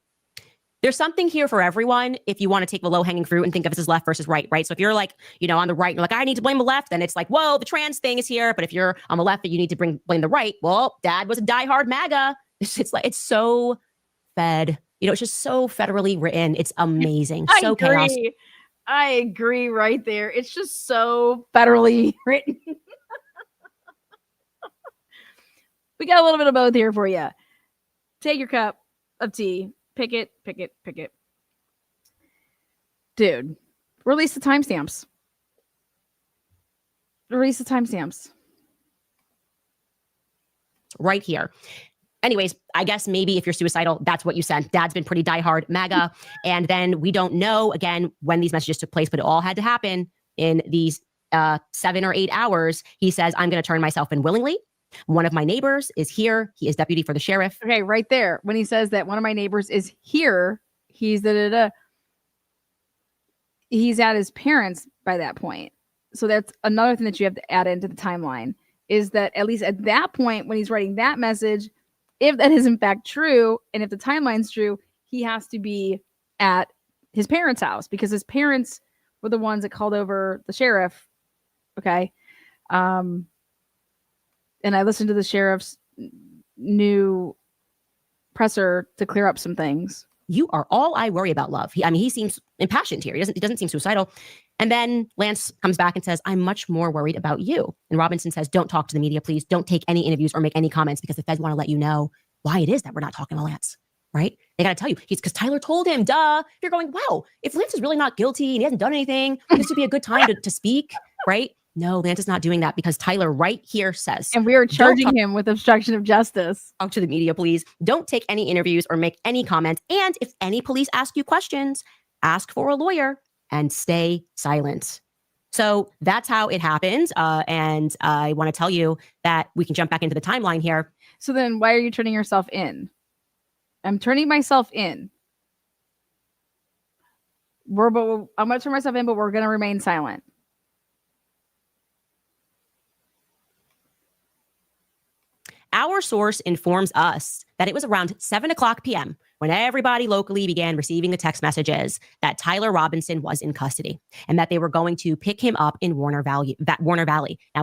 There's something here for everyone if you want to take the low-hanging fruit and think of it as left versus right, right? So if you're like, on the right, you're like, I need to blame the left, then it's like, whoa, the trans thing is here. But if you're on the left, that you need to blame the right, well, dad was a diehard MAGA. It's so fed. It's just so federally written. It's amazing. So chaos. I agree right there. It's just so federally written. We got a little bit of both here for you. Take your cup of tea. Pick it. Dude, release the timestamps. Right here. Anyways, I guess maybe if you're suicidal, that's what you sent. Dad's been pretty diehard MAGA. And then we don't know, again, when these messages took place, but it all had to happen in these 7 or 8 hours. He says, I'm going to turn myself in willingly. One of my neighbors is here. He is deputy for the sheriff. Okay, right there. When he says that one of my neighbors is here, he's he's at his parents by that point. So that's another thing that you have to add into the timeline, is that at least at that point, when he's writing that message, if that is in fact true, and if the timeline's true, he has to be at his parents' house because his parents were the ones that called over the sheriff. Okay. And I listened to the sheriff's new presser to clear up some things. You are all I worry about, love. He seems impassioned here. He doesn't seem suicidal. And then Lance comes back and says, I'm much more worried about you. And Robinson says, don't talk to the media, please. Don't take any interviews or make any comments because the feds want to let you know why it is that we're not talking to Lance, right? They got to tell you. Because Tyler told him, duh. You're going, wow, if Lance is really not guilty and he hasn't done anything, this would be a good time to speak, right? No, Lance is not doing that because Tyler right here says. And we are charging him with obstruction of justice. Talk to the media, please. Don't take any interviews or make any comments. And if any police ask you questions, ask for a lawyer and stay silent. So that's how it happens. And I want to tell you that we can jump back into the timeline here. So then why are you turning yourself in? I'm turning myself in. I'm going to turn myself in, but we're going to remain silent. Our source informs us that it was around 7:00 p.m. when everybody locally began receiving the text messages that Tyler Robinson was in custody and that they were going to pick him up in Warner Valley. Now,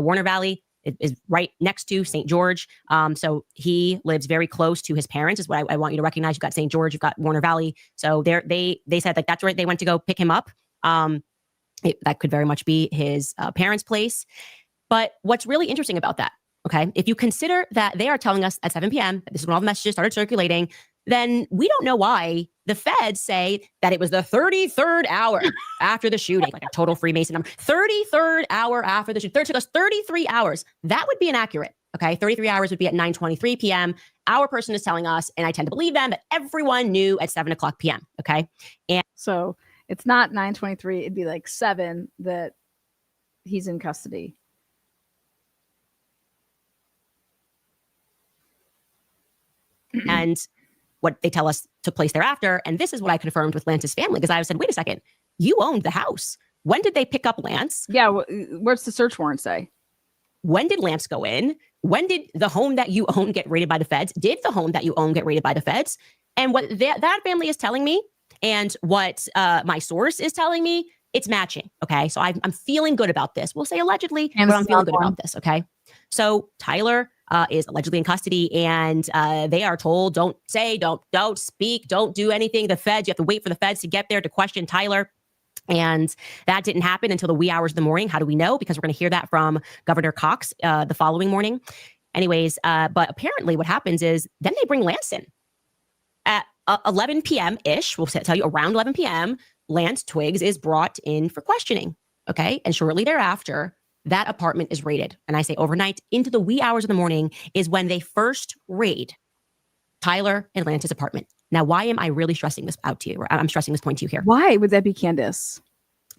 Warner Valley is right next to St. George. So he lives very close to his parents is what I want you to recognize. You've got St. George, you've got Warner Valley. So they said like that's where they went to go pick him up. That could very much be his parents' place. But what's really interesting about that okay, if you consider that they are telling us at 7 p.m., this is when all the messages started circulating, then we don't know why the feds say that it was the 33rd hour after the shooting, like a total Freemason number. 33rd hour after the shooting. It took us 33 hours. That would be inaccurate. Okay, 33 hours would be at 9:23 p.m. Our person is telling us, and I tend to believe them, that everyone knew at 7 o'clock p.m. Okay, and So it's not 9:23. It'd be like 7 that he's in custody. and what they tell us took place thereafter. And this is what I confirmed with Lance's family, because I said, wait a second, you owned the house. When did they pick up Lance? Yeah. What's the search warrant say? When did Lance go in? When did the home that you own get raided by the feds? Did the home that you own get raided by the feds? And what that family is telling me, and what my source is telling me, it's matching. Okay, so I'm feeling good about this. We'll say allegedly, And but I'm feeling good one. about this. Okay, so Tyler is allegedly in custody, and they are told, don't say, don't speak, don't do anything. The feds, you have to wait for the feds to get there to question Tyler. And that didn't happen until the wee hours of the morning. How do we know? Because we're going to hear that from Governor Cox the following morning. Anyways, but apparently what happens is then they bring Lance in at 11 p.m.-ish. We'll tell you around 11 p.m., Lance Twiggs is brought in for questioning. Okay. And shortly thereafter, that apartment is raided. And I say overnight into the wee hours of the morning is when they first raid Tyler and Lance's apartment. Now, why am I really stressing this out to you? I'm stressing this point to you here. Why would that be, Candace?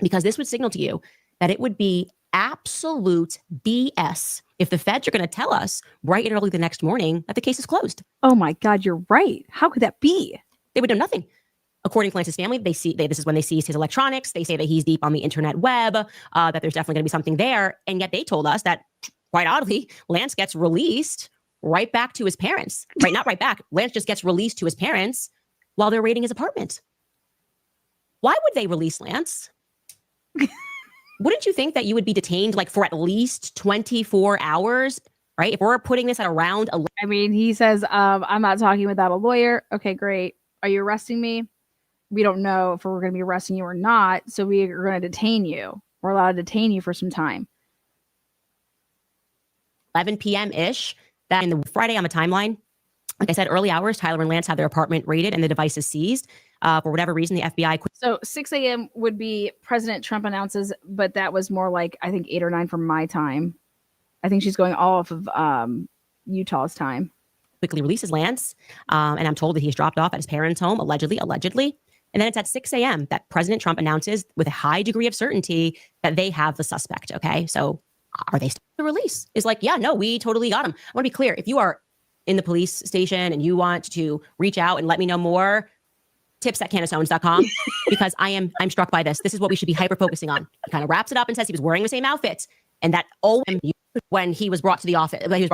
Because this would signal to you that it would be absolute BS if the feds are going to tell us bright and early the next morning that the case is closed. Oh my God, you're right. How could that be? They would do nothing. According to Lance's family, this is when they seized his electronics. They say that he's deep on the internet web, that there's definitely going to be something there. And yet they told us that, quite oddly, Lance gets released right back to his parents. Right, not right back. Lance just gets released to his parents while they're raiding his apartment. Why would they release Lance? Wouldn't you think that you would be detained like for at least 24 hours, right? If we're putting this at around 11. I mean, he says, I'm not talking without a lawyer. Okay, great. Are you arresting me? We don't know if we're going to be arresting you or not. So we are going to detain you. We're allowed to detain you for some time. 11 p.m.-ish, that in the Friday on the timeline, like I said, early hours, Tyler and Lance have their apartment raided and the devices seized. For whatever reason, the FBI... So 6 a.m. would be President Trump announces, but that was more like, I think, 8 or 9 from my time. I think she's going all off of Utah's time. Quickly releases Lance, and I'm told that he's dropped off at his parents' home, allegedly. And then it's at 6 a.m. that President Trump announces with a high degree of certainty that they have the suspect, okay? So are they still the release? Is like, yeah, no, we totally got him. I want to be clear. If you are in the police station and you want to reach out and let me know more, tips@candaceowens.com, because I'm struck by this. This is what we should be hyper-focusing on. He kind of wraps it up and says he was wearing the same outfit, and that when he was brought to the office, I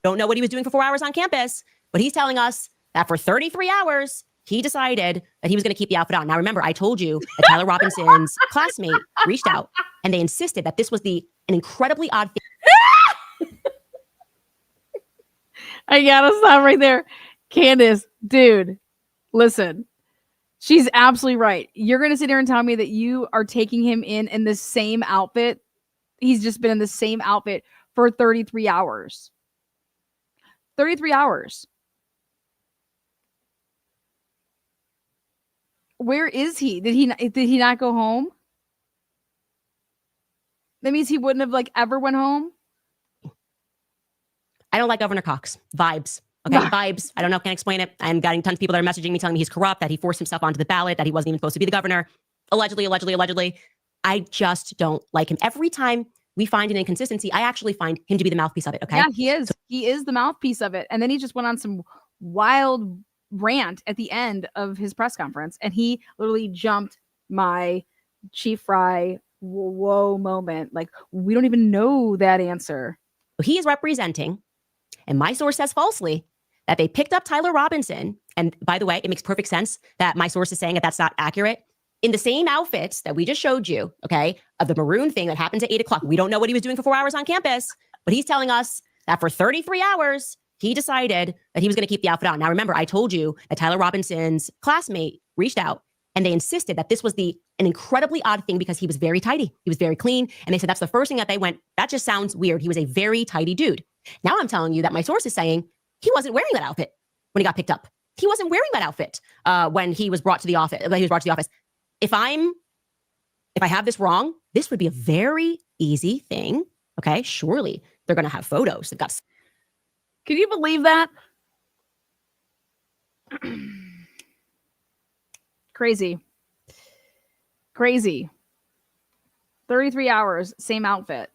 don't know what he was doing for 4 hours on campus, but he's telling us that for 33 hours, he decided that he was going to keep the outfit on. Now, remember, I told you that Tyler Robinson's classmate reached out and they insisted that this was an incredibly odd thing. I gotta stop right there. Candace, dude, listen. She's absolutely right. You're going to sit here and tell me that you are taking him in the same outfit. He's just been in the same outfit for 33 hours. 33 hours. Where is he? Did he not go home? That means he wouldn't have ever went home. I don't like Governor Cox. Vibes. Okay, vibes. I don't know. Can't explain it. I'm getting tons of people that are messaging me telling me he's corrupt, that he forced himself onto the ballot, that he wasn't even supposed to be the governor. Allegedly. I just don't like him. Every time we find an inconsistency, I actually find him to be the mouthpiece of it. Okay. Yeah, he is. He is the mouthpiece of it. And then he just went on some wild rant at the end of his press conference, and he literally jumped my Chief Fry whoa moment. Like, we don't even know that answer. He is representing, and my source says falsely, that they picked up Tyler Robinson. And by the way, it makes perfect sense that my source is saying that that's not accurate. In the same outfits that we just showed you, okay, of the maroon thing that happened at 8 o'clock. We don't know what he was doing for 4 hours on campus, but he's telling us that for 33 hours, he decided that he was going to keep the outfit on. Now, remember, I told you that Tyler Robinson's classmate reached out and they insisted that this was an incredibly odd thing because he was very tidy. He was very clean. And they said that's the first thing that they went, that just sounds weird. He was a very tidy dude. Now I'm telling you that my source is saying he wasn't wearing that outfit when he got picked up. He wasn't wearing that outfit when he was brought to the office. If I have this wrong, this would be a very easy thing. Okay, surely they're going to have photos. They've got. Can you believe that? Crazy. 33 hours, same outfit.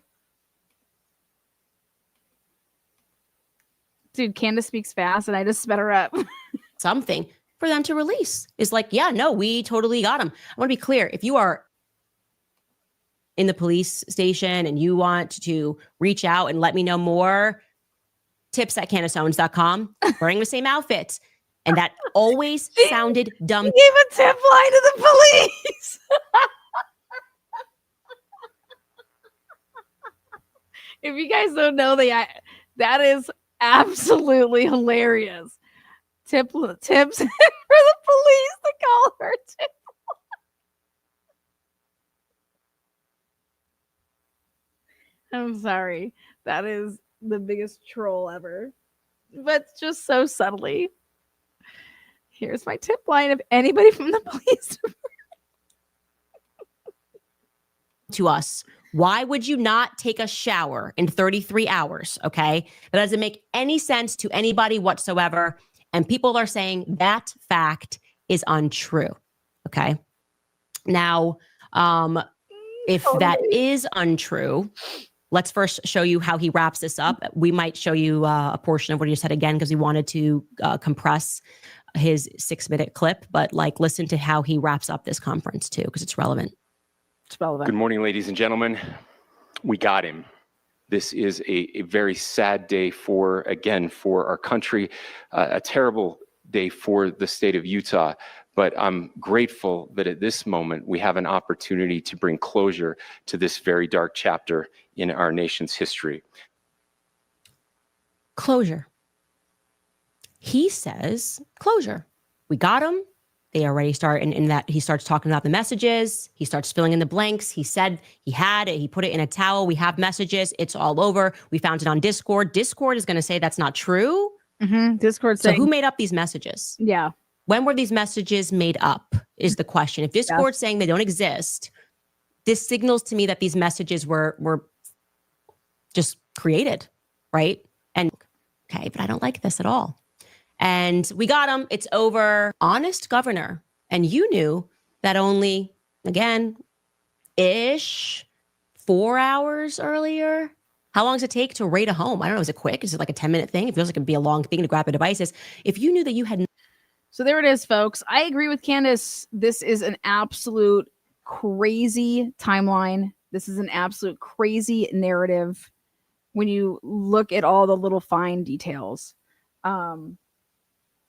Dude, Candace speaks fast and I just sped her up. Something for them to release. Is like, yeah, no, we totally got him. I want to be clear. If you are in the police station and you want to reach out and let me know more, tips@candaceowens.com, wearing the same outfit. And that always sounded dumb. He gave a tip line to the police. If you guys don't know, that is absolutely hilarious. Tips for the police to call her tip. I'm sorry. That is the biggest troll ever. But just so subtly. Here's my tip line if anybody from the police to us. Why would you not take a shower in 33 hours? Okay. That doesn't make any sense to anybody whatsoever. And people are saying that fact is untrue. Okay. Now, if that is untrue, let's first show you how he wraps this up. We might show you a portion of what he said again, because we wanted to compress his 6-minute clip, but like, listen to how he wraps up this conference too, because it's relevant. Good morning, ladies and gentlemen. We got him. This is a very sad day for our country, a terrible day for the state of Utah. But I'm grateful that at this moment we have an opportunity to bring closure to this very dark chapter in our nation's history. Closure. He says closure. We got him. They already start in that he starts talking about the messages. He starts filling in the blanks. He said he had it. He put it in a towel. We have messages. It's all over. We found it on Discord. Discord is going to say that's not true. Mm-hmm. Discord So saying, who made up these messages? Yeah. When were these messages made up is the question. If Discord's saying they don't exist, this signals to me that these messages were just created, right? And okay, but I don't like this at all. And we got him. It's over. Honest governor. And you knew that only, again, 4 hours earlier. How long does it take to raid a home? I don't know. Is it quick? Is it like a 10-minute thing? It feels like it'd be a long thing to grab the devices. If you knew that you had. So there it is, folks. I agree with Candace. This is an absolute crazy timeline. This is an absolute crazy narrative when you look at all the little fine details.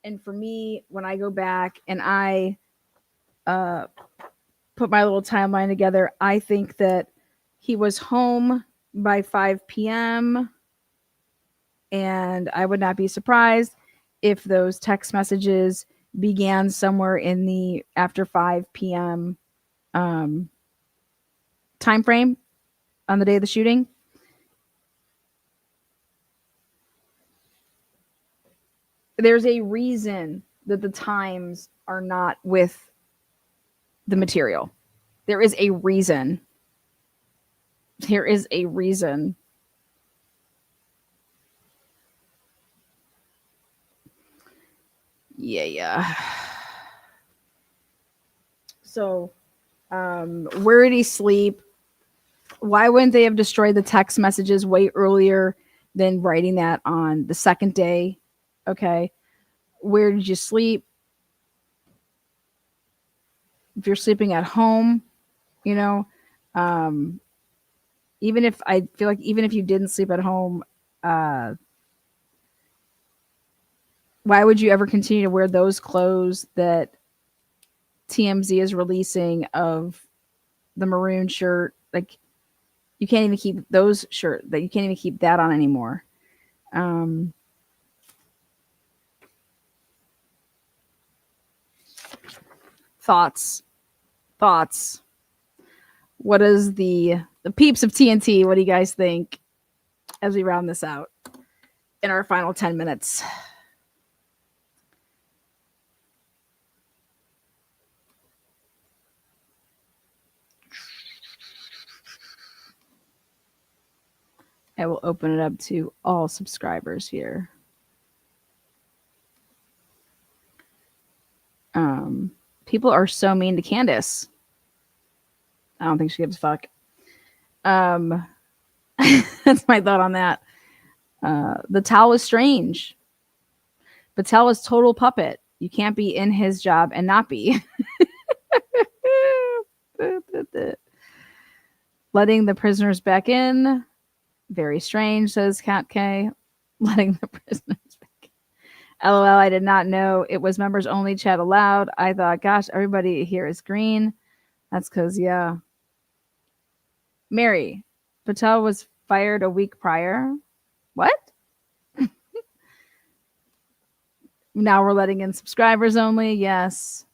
And for me, when I go back and I put my little timeline together, I think that he was home by 5 p.m. And I would not be surprised if those text messages began somewhere in the after 5 p.m. Time frame on the day of the shooting. There's a reason that the times are not with the material. There is a reason. There is a reason. Yeah. So, where did he sleep? Why wouldn't they have destroyed the text messages way earlier than writing that on the second day? Okay. Where did you sleep? If you're sleeping at home, even if I feel like even if you didn't sleep at home, why would you ever continue to wear those clothes that TMZ is releasing of the maroon shirt? Like, you can't even keep those shirt that you can't even keep that on anymore. Thoughts. What is the peeps of TNT? What do you guys think as we round this out? in our final 10 minutes. I will open it up to all subscribers here. People are so mean to Candace. I don't think she gives a fuck. That's my thought on that. The towel is strange. Patel is total puppet. You can't be in his job and not be. Letting the prisoners back in. Very strange, says Cat K. Letting the prisoners back in. LOL, I did not know it was members only chat aloud. I thought, gosh, everybody here is green. That's because, yeah. Mary, Patel was fired a week prior. What? Now we're letting in subscribers only. Yes.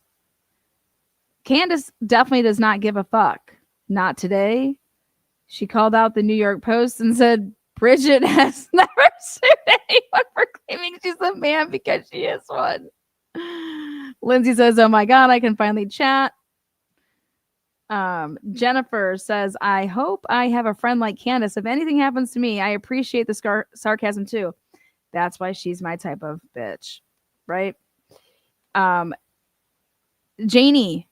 Candace definitely does not give a fuck. Not today. She called out the New York Post and said, Bridget has never sued anyone for claiming she's a man because she is one. Lindsay says, oh my God, I can finally chat. Jennifer says, I hope I have a friend like Candace. If anything happens to me, I appreciate the sarcasm too. That's why she's my type of bitch. Right? Janie.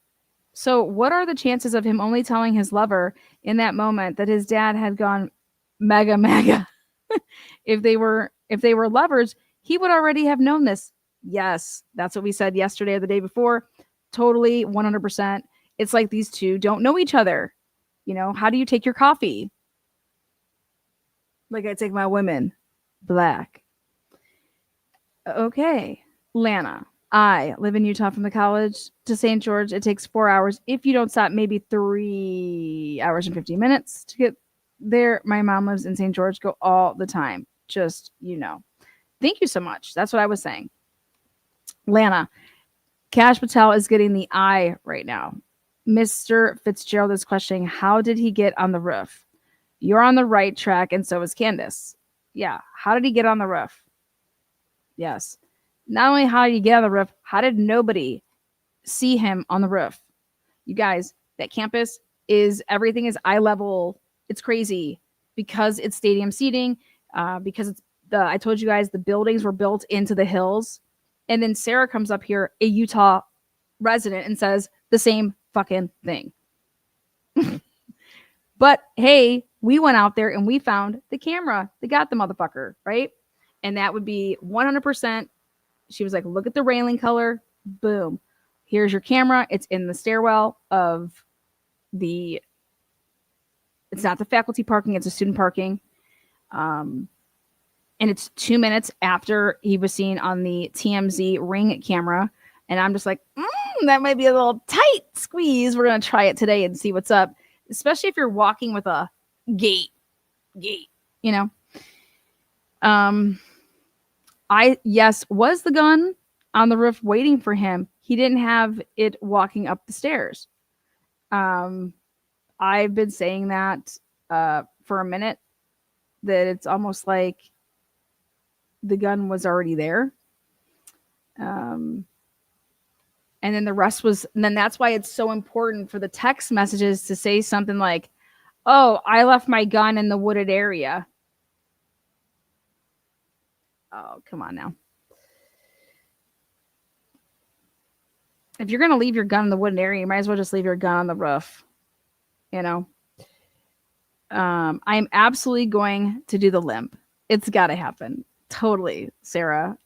So what are the chances of him only telling his lover in that moment that his dad had gone mega? If they were lovers, he would already have known this. Yes, that's what we said yesterday or the day before. Totally 100%. It's like these two don't know each other. You know, how do you take your coffee? Like I take my women black. Okay. Lana, I live in Utah from the college to St. George. It takes 4 hours. If you don't stop, maybe 3 hours and 15 minutes to get there. My mom lives in St. George. Go all the time. Just, you know. Thank you so much. That's what I was saying. Lana, Cash Patel is getting the eye right now. Mr. Fitzgerald is questioning, how did he get on the roof? You're on the right track, and so is Candace. Yeah. How did he get on the roof? Yes. Not only how did he get on the roof, how did nobody see him on the roof? You guys, that campus is, everything is eye level. It's crazy because it's stadium seating, because it's I told you guys the buildings were built into the hills. And then Sara comes up here, a Utah resident, and says the same fucking thing. But hey, we went out there and we found the camera. They got the motherfucker, right? And that would be 100%. She was like, look at the railing color. Boom. Here's your camera. It's in the stairwell of it's not the faculty parking. It's a student parking. And it's 2 minutes after he was seen on the TMZ Ring camera. And I'm just like, that might be a little tight squeeze. We're going to try it today and see what's up. Especially if you're walking with a gate, you know? Was the gun on the roof waiting for him? He didn't have it walking up the stairs. I've been saying that for a minute, that it's almost like the gun was already there. And then the rest was, and then that's why it's so important for the text messages to say something like, oh, I left my gun in the wooded area. Oh, come on now. If you're going to leave your gun in the wooded area, you might as well just leave your gun on the roof. You know? I'm absolutely going to do the limp. It's got to happen. Totally, Sara.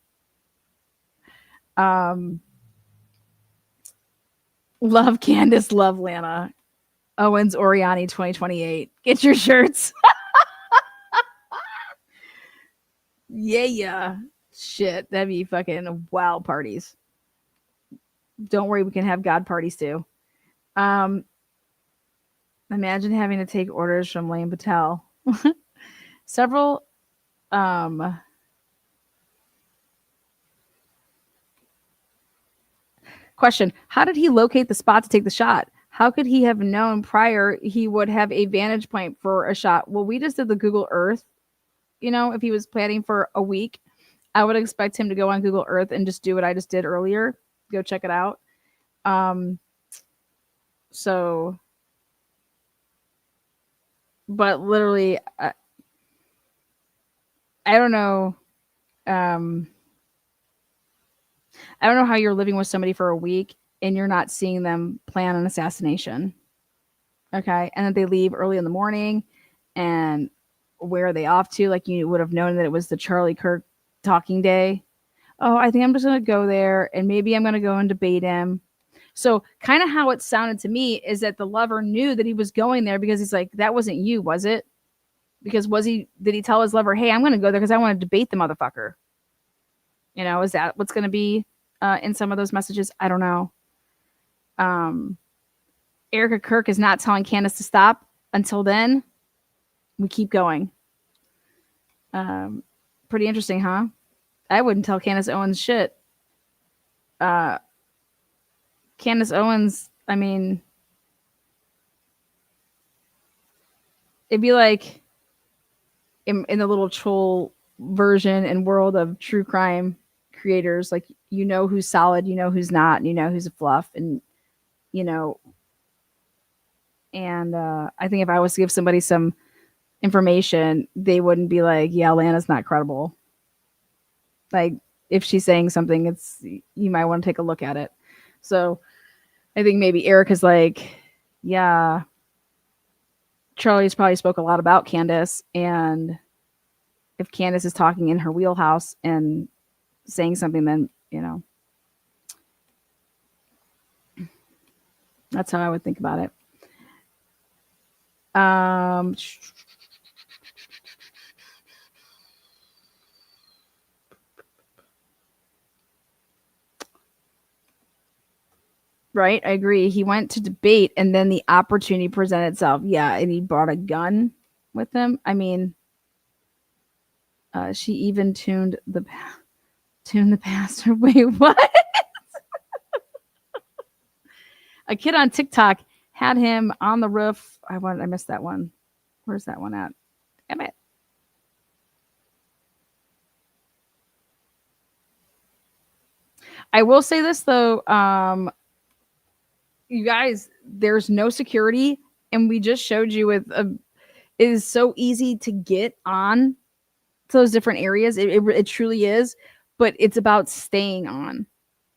Love Candace, love Lana. Owens Oriani 2028. Get your shirts. Yeah. Shit, that'd be fucking wild parties. Don't worry, we can have God parties too. Imagine having to take orders from Lane Patel. Several question, how did he locate the spot to take the shot? How could he have known prior he would have a vantage point for a shot? Well, we just did the Google Earth if he was planning for a week, I would expect him to go on Google Earth and just do what I just did earlier. Go check it out. So, but literally, I don't know. I don't know how you're living with somebody for a week and you're not seeing them plan an assassination. Okay. And then they leave early in the morning. And where are they off to? Like, you would have known that it was the Charlie Kirk talking day. Oh, I think I'm just going to go there and maybe I'm going to go and debate him. So, kind of how it sounded to me is that the lover knew that he was going there because he's like, that wasn't you, was it? Because did he tell his lover, hey, I'm going to go there because I want to debate the motherfucker? Is that what's going to be in some of those messages? I don't know. Erica Kirk is not telling Candace to stop. Until then, we keep going. Pretty interesting, huh? I wouldn't tell Candace Owens shit. Candace Owens, I mean, it'd be like in the little troll version and world of true crime creators, like, who's solid, who's not, and who's a fluff, and I think if I was to give somebody some information, they wouldn't be like, yeah, Lana's not credible. Like, if she's saying something, you might want to take a look at it. So I think maybe Erica's like, yeah, Charlie's probably spoke a lot about Candace, and if Candace is talking in her wheelhouse and saying something, then that's how I would think about it. Right, I agree. He went to debate, and then the opportunity presented itself. Yeah, and he brought a gun with him. I mean, she even tuned the pastor. Wait, what? A kid on TikTok had him on the roof. I missed that one. Where's that one at? Damn it. I will say this though, you guys, there's no security, and we just showed you it is so easy to get on to those different areas. It truly is, but it's about staying on.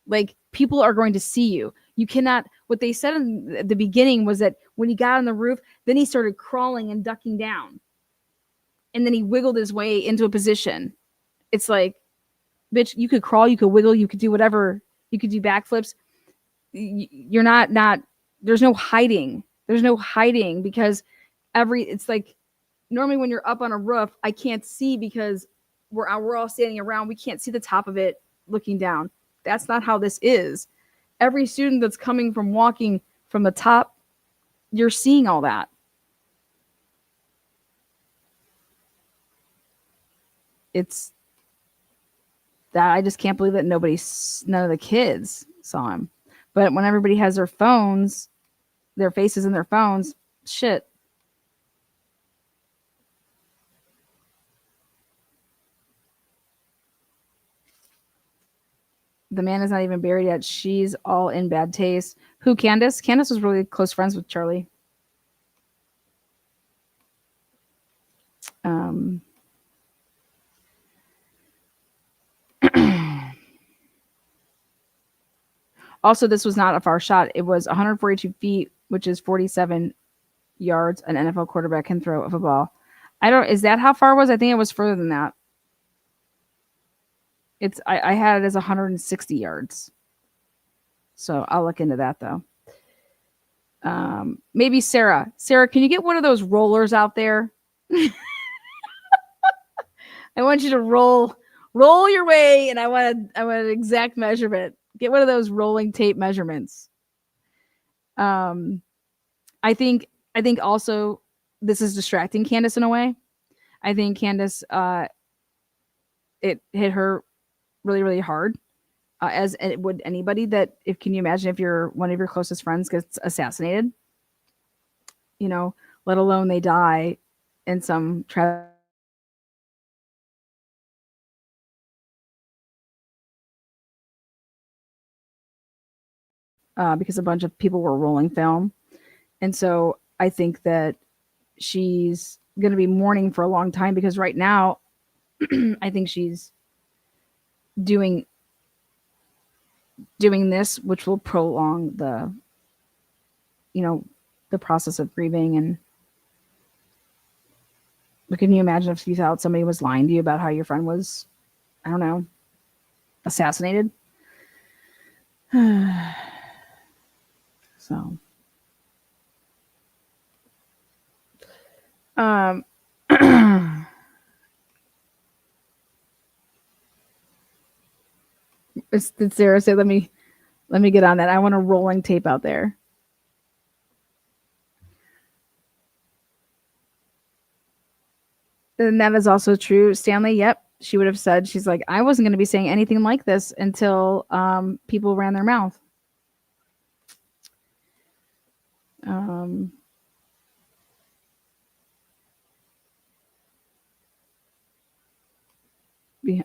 Like, people are going to see you. You cannot. What they said in the beginning was that when he got on the roof, then he started crawling and ducking down, and then he wiggled his way into a position. It's like, bitch, you could crawl, you could wiggle, you could do whatever, you could do backflips. You're not there's no hiding because it's like, normally when you're up on a roof, I can't see because we're all standing around, we can't see the top of it looking down. That's not how this is. Every student that's coming from walking from the top, you're seeing all that. It's that I just can't believe that none of the kids saw him. But when everybody has their phones, their faces in their phones, shit. The man is not even buried yet. She's all in bad taste. Who, Candace? Candace was really close friends with Charlie. Also, this was not a far shot. It was 142 feet, which is 47 yards. An NFL quarterback can throw a football. Is that how far it was? I think it was further than that. I had it as 160 yards. So I'll look into that though. Maybe Sara. Sara, can you get one of those rollers out there? I want you to roll your way, and I want an exact measurement. Get one of those rolling tape measurements. I think also this is distracting Candace in a way. I think Candace, it hit her really, really hard, as it would anybody that, can you imagine if one of your closest friends gets assassinated, let alone they die in some tragedy because a bunch of people were rolling film. And so I think that she's going to be mourning for a long time, because right now I think she's doing this, which will prolong the, the process of grieving. And can you imagine if you thought somebody was lying to you about how your friend was, I don't know, assassinated? So, did Sarah say, let me get on that? I want a rolling tape out there. And that is also true, Stanley. Yep. She would have said, she's like, I wasn't going to be saying anything like this until people ran their mouth. Yeah.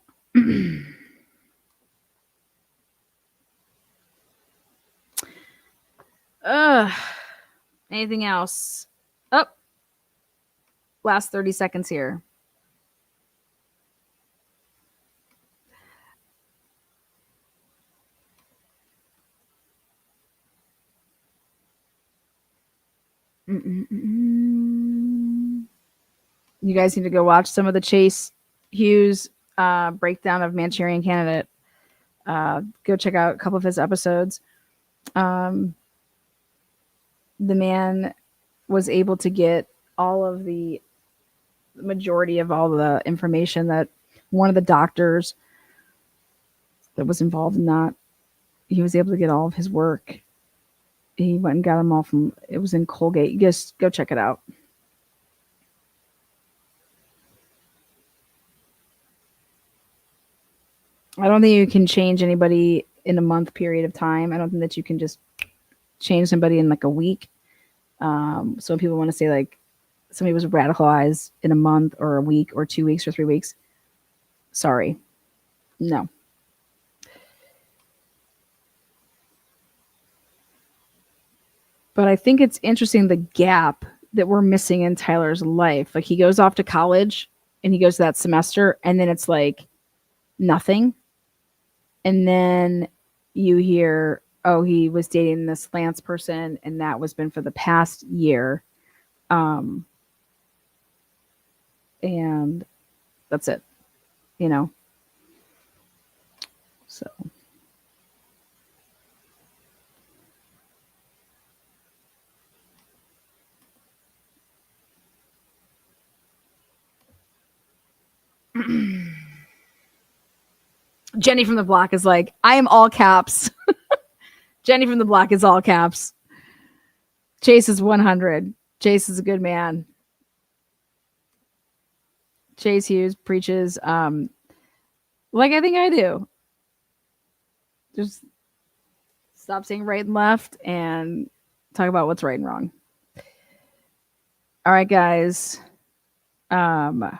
Anything else? Oh, last 30 seconds here. You guys need to go watch some of the Chase Hughes breakdown of Manchurian Candidate. Go check out a couple of his episodes. The man was able to get all of the majority of all the information that one of the doctors that was involved in that, he was able to get all of his work. He went and got them all from, it was in Colgate. You guys go check it out. I don't think you can change anybody in a month period of time. I don't think that you can just change somebody in like a week. So people want to say like somebody was radicalized in a month or a week or 2 weeks or 3 weeks. Sorry. No. But I think it's interesting the gap that we're missing in Tyler's life. Like he goes off to college and he goes that semester and then it's like nothing. And then you hear, oh, he was dating this Lance person and that was been for the past year. And that's it, you know? So. Jenny from the block is like, I am all caps. Jenny from the block is all caps. Chase is 100. Chase is a good man. Chase Hughes preaches like I think I do. Just stop saying right and left and talk about what's right and wrong. All right, guys. That's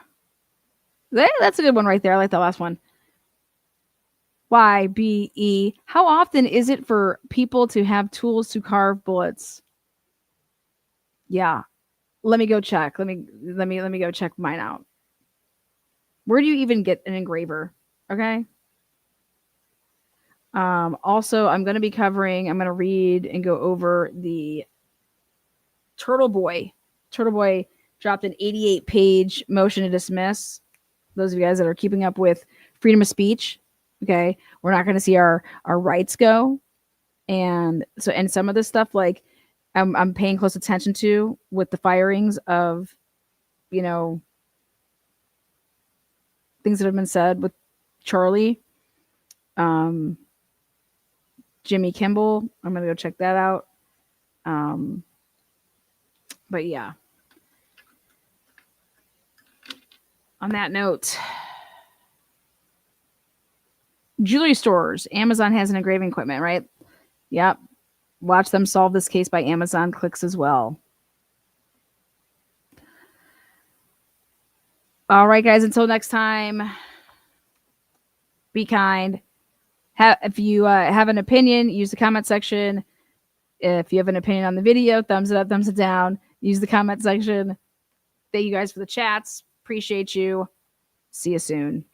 a good one right there. I like that last one. YBE. How often is it for people to have tools to carve bullets? Yeah. Let me go check. Let me go check mine out. Where do you even get an engraver? Okay. Also, I'm going to read and go over the Turtle Boy. Turtle Boy dropped an 88-page motion to dismiss. Those of you guys that are keeping up with freedom of speech. Okay. We're not going to see our rights go. And so, and some of this stuff, like I'm paying close attention to with the firings of, you know, things that have been said with Charlie, Jimmy Kimball. I'm going to go check that out. But yeah, on that note, jewelry stores, Amazon has an engraving equipment, right? Yep. Watch them solve this case by Amazon clicks as well. All right, guys, until next time, be kind. If you have an opinion, use the comment section. If you have an opinion on the video, thumbs it up, thumbs it down. Use the comment section. Thank you guys for the chats. Appreciate you. See you soon.